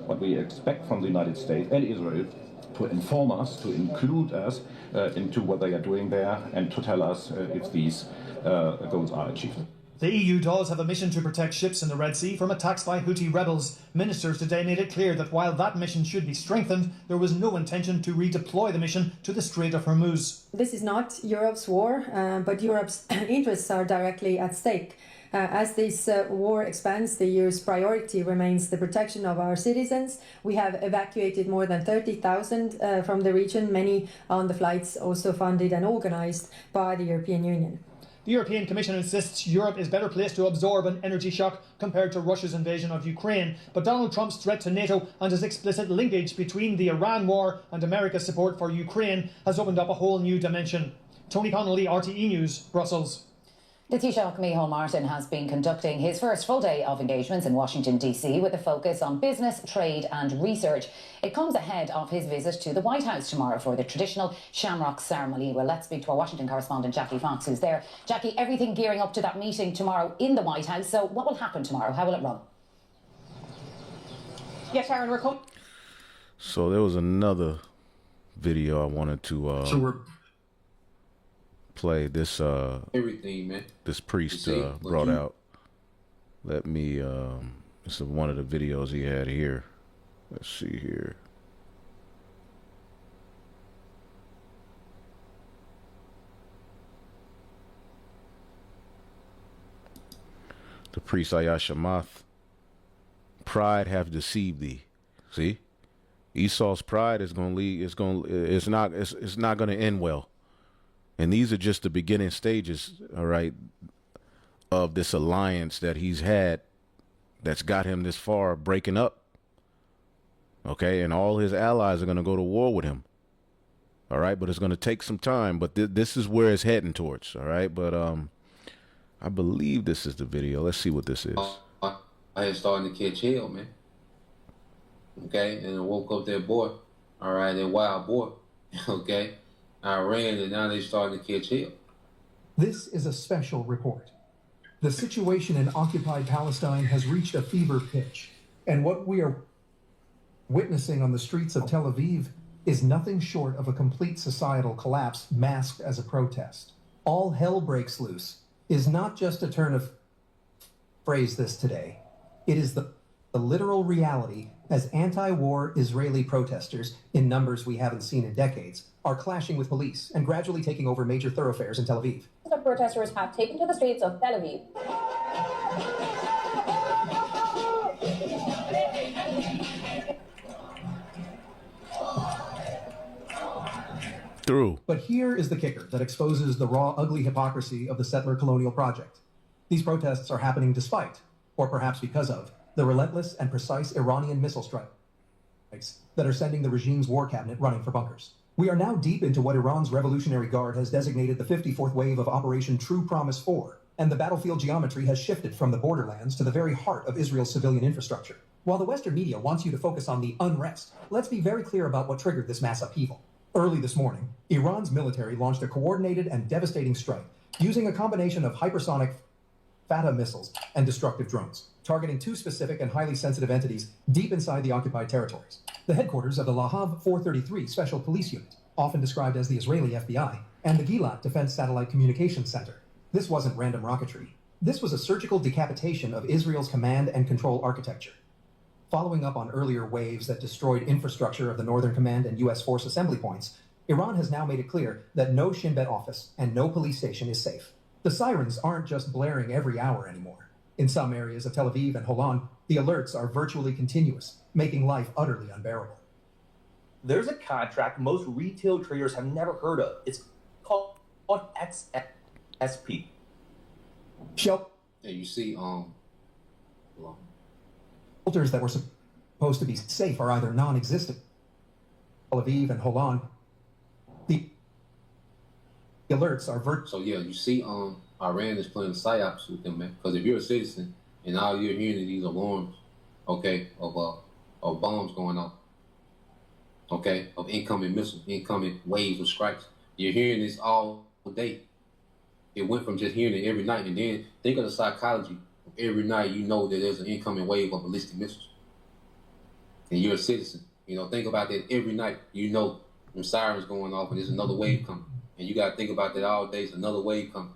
What we expect from the United States and Israel to inform us, to include us into what they are doing there, and to tell us if these goals are achieved. The EU does have a mission to protect ships in the Red Sea from attacks by Houthi rebels. Ministers today made it clear that while that mission should be strengthened, there was no intention to redeploy the mission to the Strait of Hormuz. This is not Europe's war, but Europe's interests are directly at stake. As this war expands, the EU's priority remains the protection of our citizens. We have evacuated more than 30,000 from the region, many on the flights also funded and organized by the European Union. The European Commission insists Europe is better placed to absorb an energy shock compared to Russia's invasion of Ukraine. But Donald Trump's threat to NATO and his explicit linkage between the Iran war and America's support for Ukraine has opened up a whole new dimension. Tony Connolly, RTE News, Brussels. The Taoiseach Micheál Martin has been conducting his first full day of engagements in Washington, D.C. with a focus on business, trade and research. It comes ahead of his visit to the White House tomorrow for the traditional Shamrock ceremony. Well, let's speak to our Washington correspondent, Jackie Fox, who's there. Jackie, everything gearing up to that meeting tomorrow in the White House. So what will happen tomorrow? How will it run? Yes, Sharon, we're coming. So there was another video I wanted to play. This everything, man. This priest brought out. Let me this is one of the videos he had here. Let's see here. The priest Ayashamath. Pride have deceived thee. See? Esau's pride is going to lead. It's not going to end well. And these are just the beginning stages, all right, of this alliance that he's had that's got him this far breaking up. Okay, and all his allies are going to go to war with him. All right, but it's going to take some time. But this is where it's heading towards. All right, but I believe this is the video. Let's see what this is. I had starting to catch hell, man. Okay, and I woke up that boy. All right, that wild boy. Okay. I ran and now they starting to catch hell. This is a special report. The situation in occupied Palestine has reached a fever pitch, and what we are witnessing on the streets of Tel Aviv is nothing short of a complete societal collapse masked as a protest. All hell breaks loose is not just a turn of phrase this today. It is the literal reality as anti-war Israeli protesters, in numbers we haven't seen in decades, are clashing with police and gradually taking over major thoroughfares in Tel Aviv. The protesters have taken to the streets of Tel Aviv. Through. But here is the kicker that exposes the raw, ugly hypocrisy of the settler colonial project. These protests are happening despite, or perhaps because of, the relentless and precise Iranian missile strikes that are sending the regime's war cabinet running for bunkers. We are now deep into what Iran's Revolutionary Guard has designated the 54th wave of Operation True Promise 4, and the battlefield geometry has shifted from the borderlands to the very heart of Israel's civilian infrastructure. While the Western media wants you to focus on the unrest, let's be very clear about what triggered this mass upheaval. Early this morning, Iran's military launched a coordinated and devastating strike using a combination of hypersonic Fatah missiles and destructive drones, targeting two specific and highly sensitive entities deep inside the occupied territories. The headquarters of the Lahav 433 Special Police Unit, often described as the Israeli FBI, and the Gilat Defense Satellite Communications Center. This wasn't random rocketry. This was a surgical decapitation of Israel's command and control architecture. Following up on earlier waves that destroyed infrastructure of the Northern Command and U.S. force assembly points, Iran has now made it clear that no Shin Bet office and no police station is safe. The sirens aren't just blaring every hour anymore. In some areas of Tel Aviv and Holon, the alerts are virtually continuous, making life utterly unbearable. There's a contract most retail traders have never heard of. It's called XSP. Yeah, you see, Shelters that were supposed to be safe are either non-existent. Tel Aviv and Holon, the alerts are So yeah, you see, Iran is playing psyops with them, man. Because if you're a citizen and all you're hearing is these alarms, okay, of bombs going off, okay, of incoming missiles, incoming waves of strikes, you're hearing this all day. It went from just hearing it every night, and then think of the psychology. Every night you know that there's an incoming wave of ballistic missiles, and you're a citizen. You know, think about that every night. You know, when sirens going off, and there's another wave coming, and you got to think about that all day. There's another wave coming.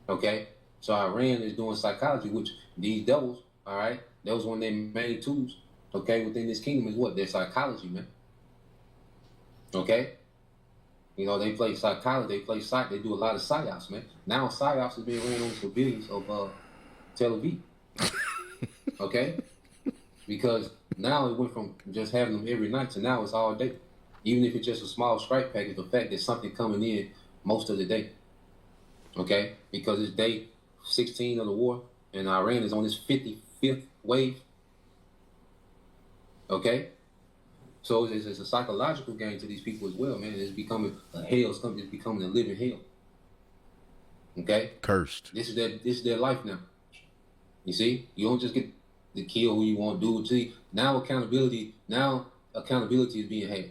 Okay, so Iran is doing psychology, which these devils, all right, that was one of their main tools. Okay, within this kingdom is what? Their psychology, man. Okay. You know, they play psychology, they play psych, they do a lot of psyops, man. Now psyops is being ran on civilians of Tel Aviv. Okay? Because now it went from just having them every night to now it's all day. Even if it's just a small strike package, the fact that something coming in most of the day. Okay? Because it's day 16 of the war, and Iran is on its 55th wave. Okay? So it's a psychological game to these people as well, man. It's becoming a hell. It's becoming a living hell. Okay? Cursed. This is their life now. You see? You don't just get to kill who you want to do. See, now accountability is being had.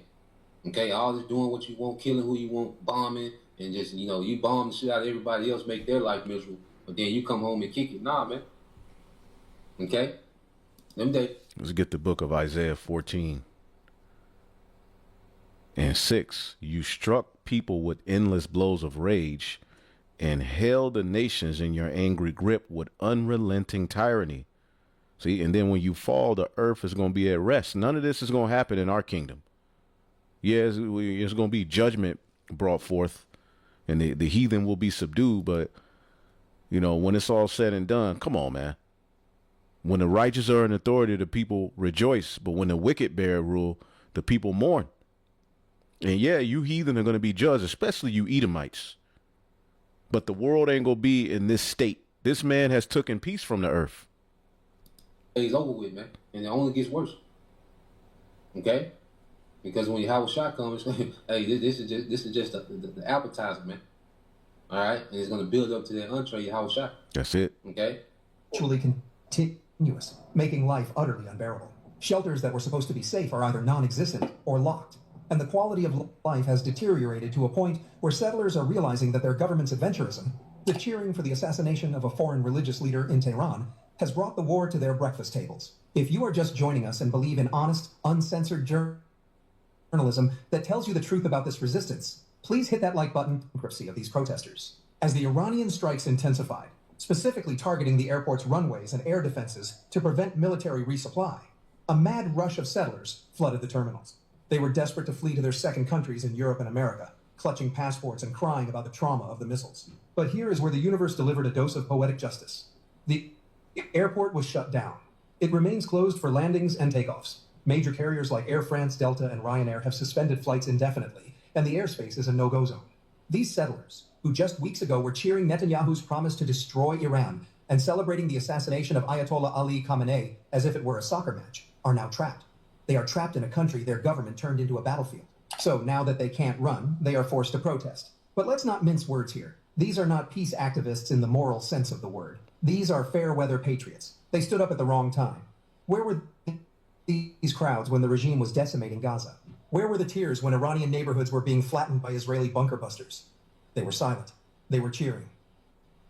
Okay? All this doing what you want, killing who you want, bombing, and just, you know, you bomb the shit out of everybody else, make their life miserable. But then you come home and kick it. Nah, man. Okay? Them days. Let's get the book of Isaiah 14. And 6, you struck people with endless blows of rage and held the nations in your angry grip with unrelenting tyranny. See, and then when you fall, the earth is going to be at rest. None of this is going to happen in our kingdom. Yes, it's going to be judgment brought forth and the heathen will be subdued. But, you know, when it's all said and done, come on, man. When the righteous are in authority, the people rejoice. But when the wicked bear rule, the people mourn. And yeah, you heathen are going to be judged, especially you Edomites. But the world ain't going to be in this state. This man has taken peace from the earth. It's over with, man. And it only gets worse. Okay? Because when Yahweh Shah comes, hey, this is just the appetizer, man. All right? And it's going to build up to that entree, Yahweh Shah. That's it. Okay? Actually continuous, making life utterly unbearable. Shelters that were supposed to be safe are either non-existent or locked. And the quality of life has deteriorated to a point where settlers are realizing that their government's adventurism, the cheering for the assassination of a foreign religious leader in Tehran, has brought the war to their breakfast tables. If you are just joining us and believe in honest, uncensored journalism that tells you the truth about this resistance, please hit that like button of these protesters. As the Iranian strikes intensified, specifically targeting the airport's runways and air defenses to prevent military resupply, a mad rush of settlers flooded the terminals. They were desperate to flee to their second countries in Europe and America, clutching passports and crying about the trauma of the missiles. But here is where the universe delivered a dose of poetic justice. The airport was shut down. It remains closed for landings and takeoffs. Major carriers like Air France, Delta, and Ryanair have suspended flights indefinitely, and the airspace is a no-go zone. These settlers, who just weeks ago were cheering Netanyahu's promise to destroy Iran and celebrating the assassination of Ayatollah Ali Khamenei as if it were a soccer match, are now trapped. They are trapped in a country their government turned into a battlefield. So now that they can't run, they are forced to protest. But let's not mince words here. These are not peace activists in the moral sense of the word. These are fair-weather patriots. They stood up at the wrong time. Where were these crowds when the regime was decimating Gaza? Where were the tears when Iranian neighborhoods were being flattened by Israeli bunker busters? They were silent. They were cheering.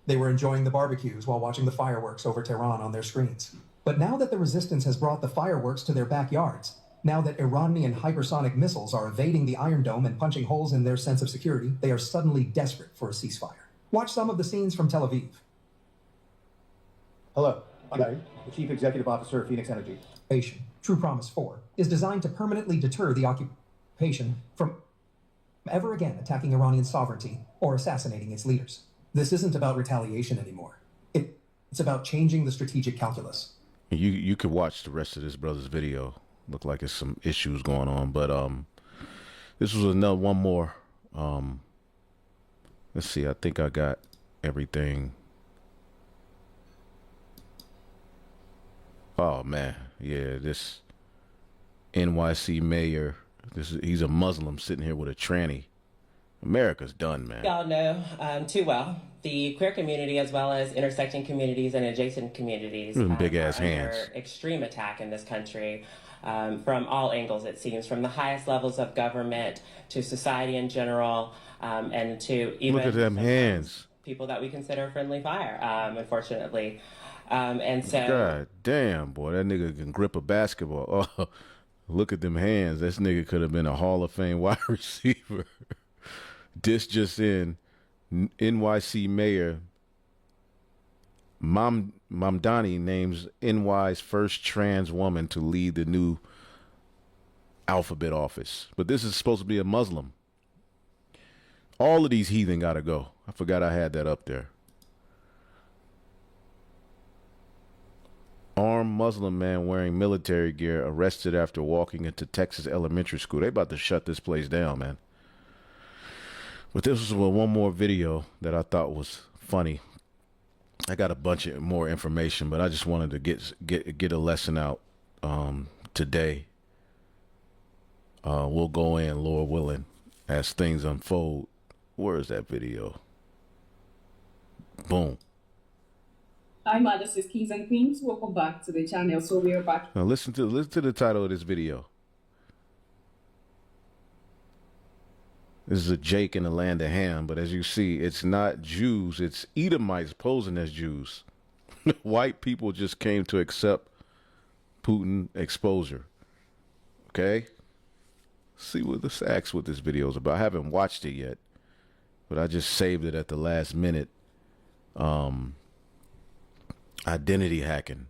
They were enjoying the barbecues while watching the fireworks over Tehran on their screens. But now that the resistance has brought the fireworks to their backyards, Now that Iranian hypersonic missiles are evading the Iron Dome and punching holes in their sense of security, they are suddenly desperate for a ceasefire. Watch some of the scenes from Tel Aviv. Hello, I'm the Chief Executive Officer of Phoenix Energy. True Promise 4 is designed to permanently deter the occupation from ever again attacking Iranian sovereignty or assassinating its leaders. This isn't about retaliation anymore. It's about changing the strategic calculus. You could watch the rest of this brother's video. Look like there's some issues going on, but this was one more. Let's see. I think I got everything. Oh man, yeah, this NYC mayor. He's a Muslim sitting here with a tranny. America's done, man. Y'all know too well the queer community as well as intersecting communities and adjacent communities big ass hands. Under extreme attack in this country from all angles, it seems, from the highest levels of government to society in general, and to even look at them hands. People that we consider friendly fire, unfortunately. And so, God damn, boy, that nigga can grip a basketball. Oh, look at them hands. This nigga could have been a Hall of Fame wide receiver. This just in, NYC Mayor Mamdani names NY's first trans woman to lead the new alphabet office. But this is supposed to be a Muslim. All of these heathen gotta go. I forgot I had that up there. Armed Muslim man wearing military gear arrested after walking into Texas elementary school. They about to shut this place down, man. But this was one more video that I thought was funny. I got a bunch of more information, but I just wanted to get a lesson out today. We'll go in, Lord willing, as things unfold. Where is that video? Boom. Hi, Majesties, Kings and Queens. Welcome back to the channel. So we are back. Now listen to the title of this video. This is a Jake in the land of Ham, but as you see, it's not Jews, it's Edomites posing as Jews. White people just came to accept Putin exposure. Okay? See what this acts what this video is about. I haven't watched it yet, but I just saved it at the last minute. Identity hacking.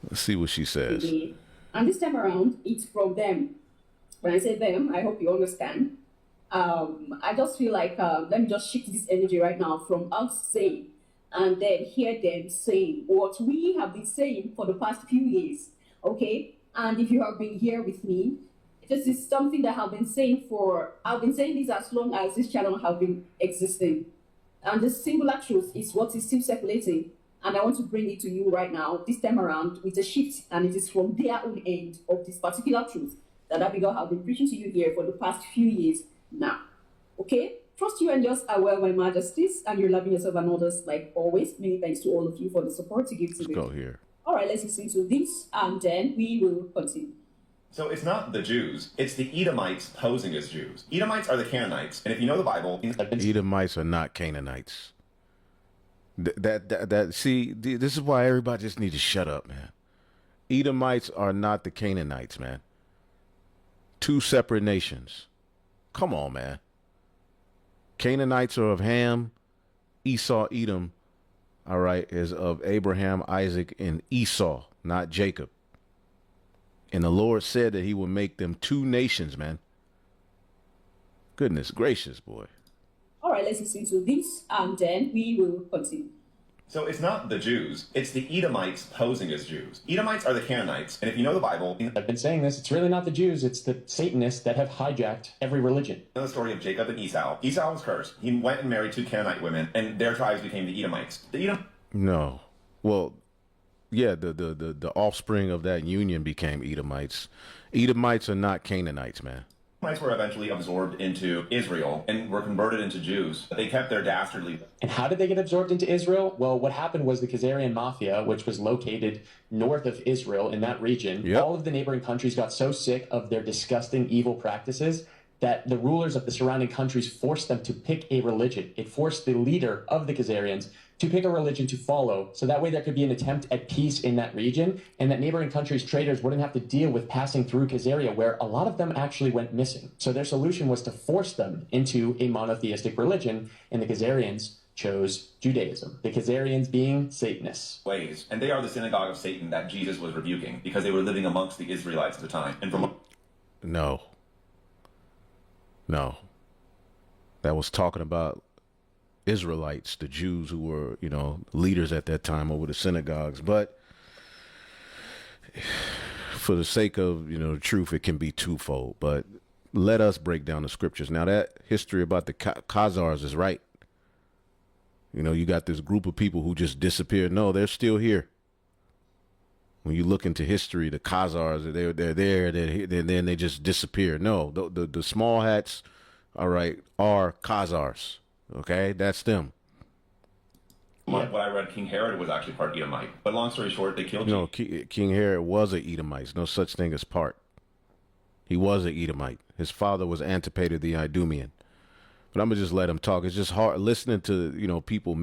Let's see what she says. And this time around, it's from them. When I say them, I hope you understand. I just feel like, let me just shift this energy right now from us saying and then hear them saying what we have been saying for the past few years, okay? And if you have been here with me, this is something that I've been saying this as long as this channel has been existing. And the singular truth is what is still circulating. And I want to bring it to you right now, this time around, with a shift, and it is from their own end of this particular truth that Abigail have been preaching to you here for the past few years now. Okay? Trust you and yours are well, my majesties, and you're loving yourself and others like always. Many thanks to all of you for the support you give to me. Let's go here. All right, let's listen to this, and then we will continue. So it's not the Jews, it's the Edomites posing as Jews. Edomites are the Canaanites, and if you know the Bible... Edomites are not Canaanites. See, this is why everybody just needs to shut up, man. Edomites are not the Canaanites, man. Two separate nations. Come on, man. Canaanites are of Ham. Esau, Edom, all right, is of Abraham, Isaac, and Esau, not Jacob. And the Lord said that he would make them two nations, man. Goodness gracious, boy. All right, let's listen to this, and then we will continue. So it's not the Jews, it's the Edomites posing as Jews. Edomites are the Canaanites, and if you know the Bible... I've been saying this, it's really not the Jews, it's the Satanists that have hijacked every religion. You know the story of Jacob and Esau. Esau was cursed. He went and married two Canaanite women, and their tribes became the Edomites. No. Well, yeah, the offspring of that union became Edomites. Edomites are not Canaanites, man. Edomites were eventually absorbed into Israel and were converted into Jews. They kept their dastardly... And how did they get absorbed into Israel? Well, what happened was the Khazarian Mafia, which was located north of Israel in that region, all of the neighboring countries got so sick of their disgusting, evil practices that the rulers of the surrounding countries forced them to pick a religion. It forced the leader of the Khazarians to pick a religion to follow, so that way there could be an attempt at peace in that region, and that neighboring countries' traders wouldn't have to deal with passing through Khazaria, where a lot of them actually went missing. So their solution was to force them into a monotheistic religion, and the Khazarians chose Judaism, the Khazarians being Satanists. Ways, and they are the synagogue of Satan that Jesus was rebuking because they were living amongst the Israelites at the time. And from No. That was talking about Israelites, the Jews who were, leaders at that time over the synagogues. But for the sake of, the truth, it can be twofold. But let us break down the scriptures. Now, that history about the Khazars is right. You got this group of people who just disappeared. No, they're still here. When you look into history, the Khazars, they're there, then they just disappear. No, the small hats, all right, are Khazars. Okay, that's them. what I read, King Herod was actually part Edomite. But long story short, they killed No, King Herod was an Edomite. There's no such thing as part. He was an Edomite. His father was Antipater the Idumean. But I'm going to just let him talk. It's just hard listening to, people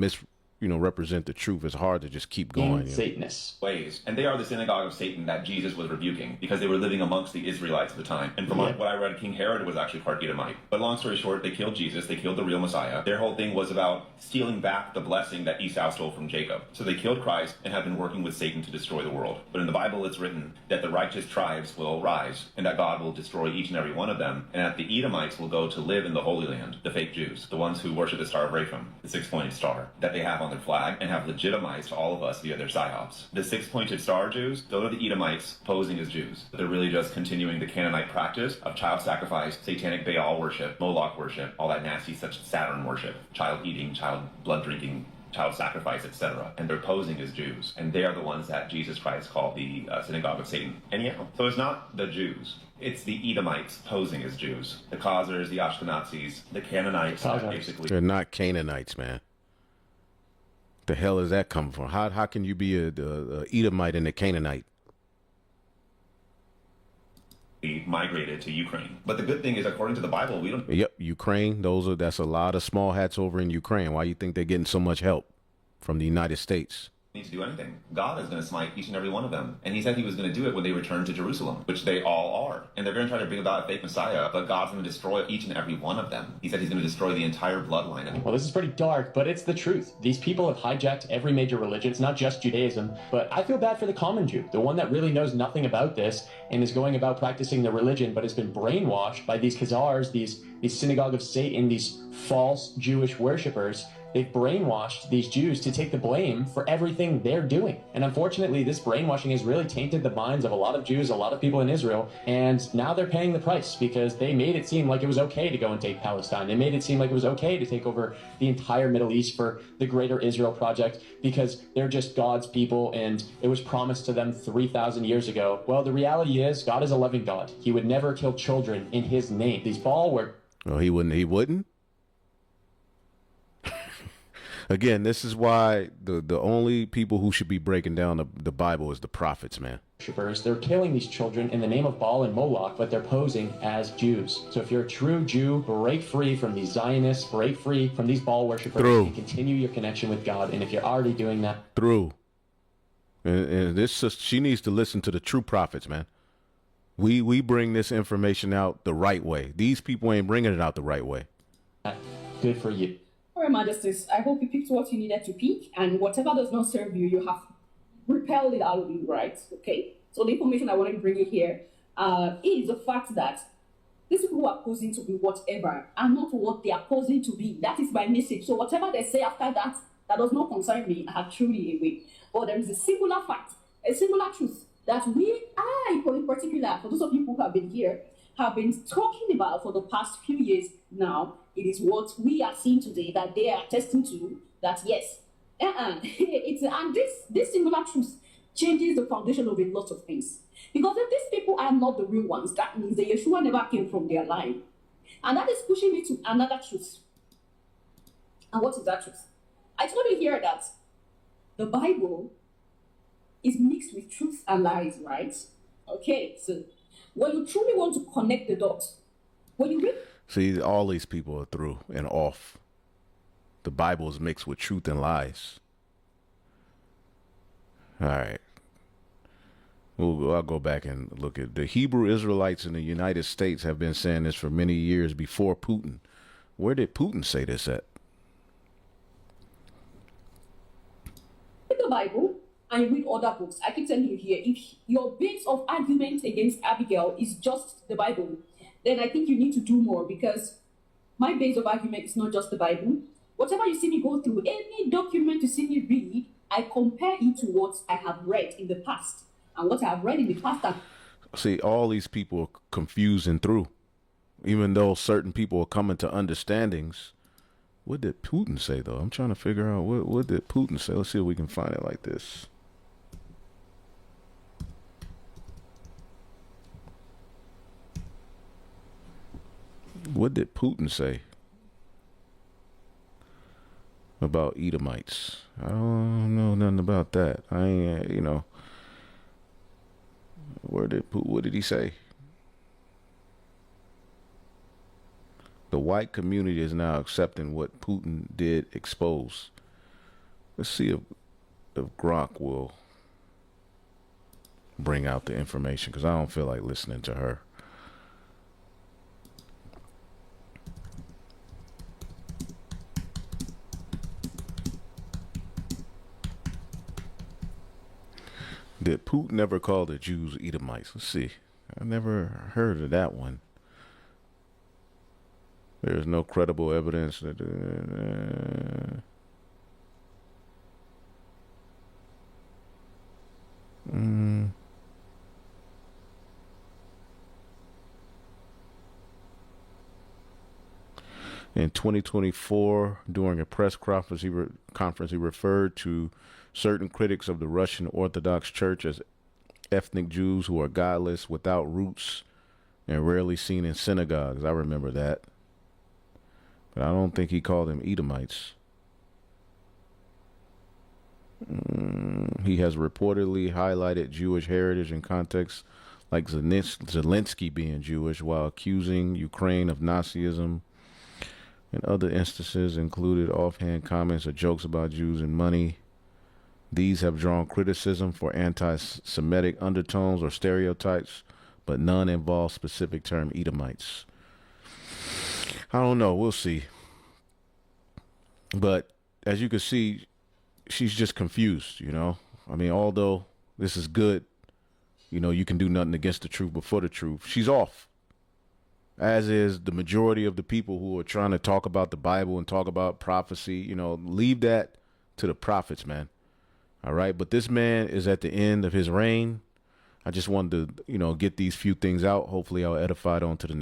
represent the truth. It's hard to just keep going. Satanists. Ways, and they are the synagogue of Satan that Jesus was rebuking because they were living amongst the Israelites at the time. And from what I read, King Herod was actually part Edomite. But long story short, they killed Jesus. They killed the real Messiah. Their whole thing was about stealing back the blessing that Esau stole from Jacob. So they killed Christ and have been working with Satan to destroy the world. But in the Bible, it's written that the righteous tribes will rise and that God will destroy each and every one of them, and that the Edomites will go to live in the Holy Land, the fake Jews, the ones who worship the Star of Rapham, the six-pointed star that they have on their flag and have legitimized all of us via their psyops. The six-pointed star Jews, those are the Edomites posing as Jews. They're really just continuing the Canaanite practice of child sacrifice, satanic Baal worship, Moloch worship, all that nasty such Saturn worship, child eating, child blood drinking, child sacrifice, etc. And they're posing as Jews. And they are the ones that Jesus Christ called the synagogue of Satan. And so it's not the Jews. It's the Edomites posing as Jews. The Khazars, the Ashkenazis, the Canaanites, basically. They're not Canaanites, man. The hell is that coming from? How can you be a Edomite and a Canaanite? Migrated to Ukraine. But the good thing is, according to the Bible, we don't. Yep, Ukraine. That's a lot of small hats over in Ukraine. Why you think they're getting so much help from the United States? Need to do anything. God is going to smite each and every one of them. And he said he was going to do it when they return to Jerusalem, which they all are. And they're going to try to bring about a fake Messiah, but God's going to destroy each and every one of them. He said he's going to destroy the entire bloodline. Well, this is pretty dark, but it's the truth. These people have hijacked every major religion. It's not just Judaism, but I feel bad for the common Jew, the one that really knows nothing about this and is going about practicing the religion, but has been brainwashed by these Khazars, these synagogue of Satan, these false Jewish worshippers. They've brainwashed these Jews to take the blame for everything they're doing. And unfortunately, this brainwashing has really tainted the minds of a lot of Jews, a lot of people in Israel. And now they're paying the price because they made it seem like it was okay to go and take Palestine. They made it seem like it was okay to take over the entire Middle East for the Greater Israel Project because they're just God's people and it was promised to them 3,000 years ago. Well, the reality is God is a loving God. He would never kill children in his name. These Baal were... Oh, he wouldn't? Again, this is why the only people who should be breaking down the Bible is the prophets, man. They're killing these children in the name of Baal and Moloch, but they're posing as Jews. So if you're a true Jew, break free from these Zionists, break free from these Baal worshippers, and continue your connection with God. And if you're already doing that... And she needs to listen to the true prophets, man. We bring this information out the right way. These people ain't bringing it out the right way. Good for you. Your Majesties, I hope you picked what you needed to pick, and whatever does not serve you, you have repelled it out of you, right? Okay? So the information I want to bring you here is the fact that these people who are posing to be whatever are not what they are posing to be. That is my message. So whatever they say after that, that does not concern me, I have truly away. But there is a singular fact, a singular truth that I in particular, for those of you who have been here, have been talking about for the past few years now. It is what we are seeing today that they are attesting to, that yes, and this singular truth changes the foundation of a lot of things. Because if these people are not the real ones, that means the Yeshua never came from their line. And that is pushing me to another truth. And what is that truth? I told you here that the Bible is mixed with truth and lies, right? Okay, so when you truly want to connect the dots, when you read... See, all these people are through and off. The Bible is mixed with truth and lies. All right. Well, I'll go back and look at the Hebrew Israelites in the United States have been saying this for many years before Putin. Where did Putin say this at? Read the Bible and you read other books. I keep telling you here, if your base of argument against Abigail is just the Bible, then I think you need to do more, because my base of argument is not just the Bible. Whatever you see me go through, any document you see me read, I compare it to what I have read in the past. And what I have read in the past. See, all these people are confusing through. Even though certain people are coming to understandings. What did Putin say, though? I'm trying to figure out what did Putin say. Let's see if we can find it like this. What did Putin say about Edomites? I don't know nothing about that. I ain't, what did he say? The white community is now accepting what Putin did expose. Let's see if Gronk will bring out the information, because I don't feel like listening to her. Did Putin ever call the Jews Edomites? Let's see. I never heard of that one. There is no credible evidence that. In 2024, during a press conference, he referred to certain critics of the Russian Orthodox Church as ethnic Jews who are godless, without roots, and rarely seen in synagogues. I remember that. But I don't think he called them Edomites. He has reportedly highlighted Jewish heritage in contexts like Zelensky being Jewish, while accusing Ukraine of Nazism. And other instances included offhand comments or jokes about Jews and money. These have drawn criticism for anti-Semitic undertones or stereotypes, but none involve specific term Edomites. I don't know. We'll see. But as you can see, she's just confused, I mean, although this is good, you can do nothing against the truth but for the truth. She's off. As is the majority of the people who are trying to talk about the Bible and talk about prophecy. Leave that to the prophets, man. All right. But this man is at the end of his reign. I just wanted to, get these few things out. Hopefully I'll edify it on to the next.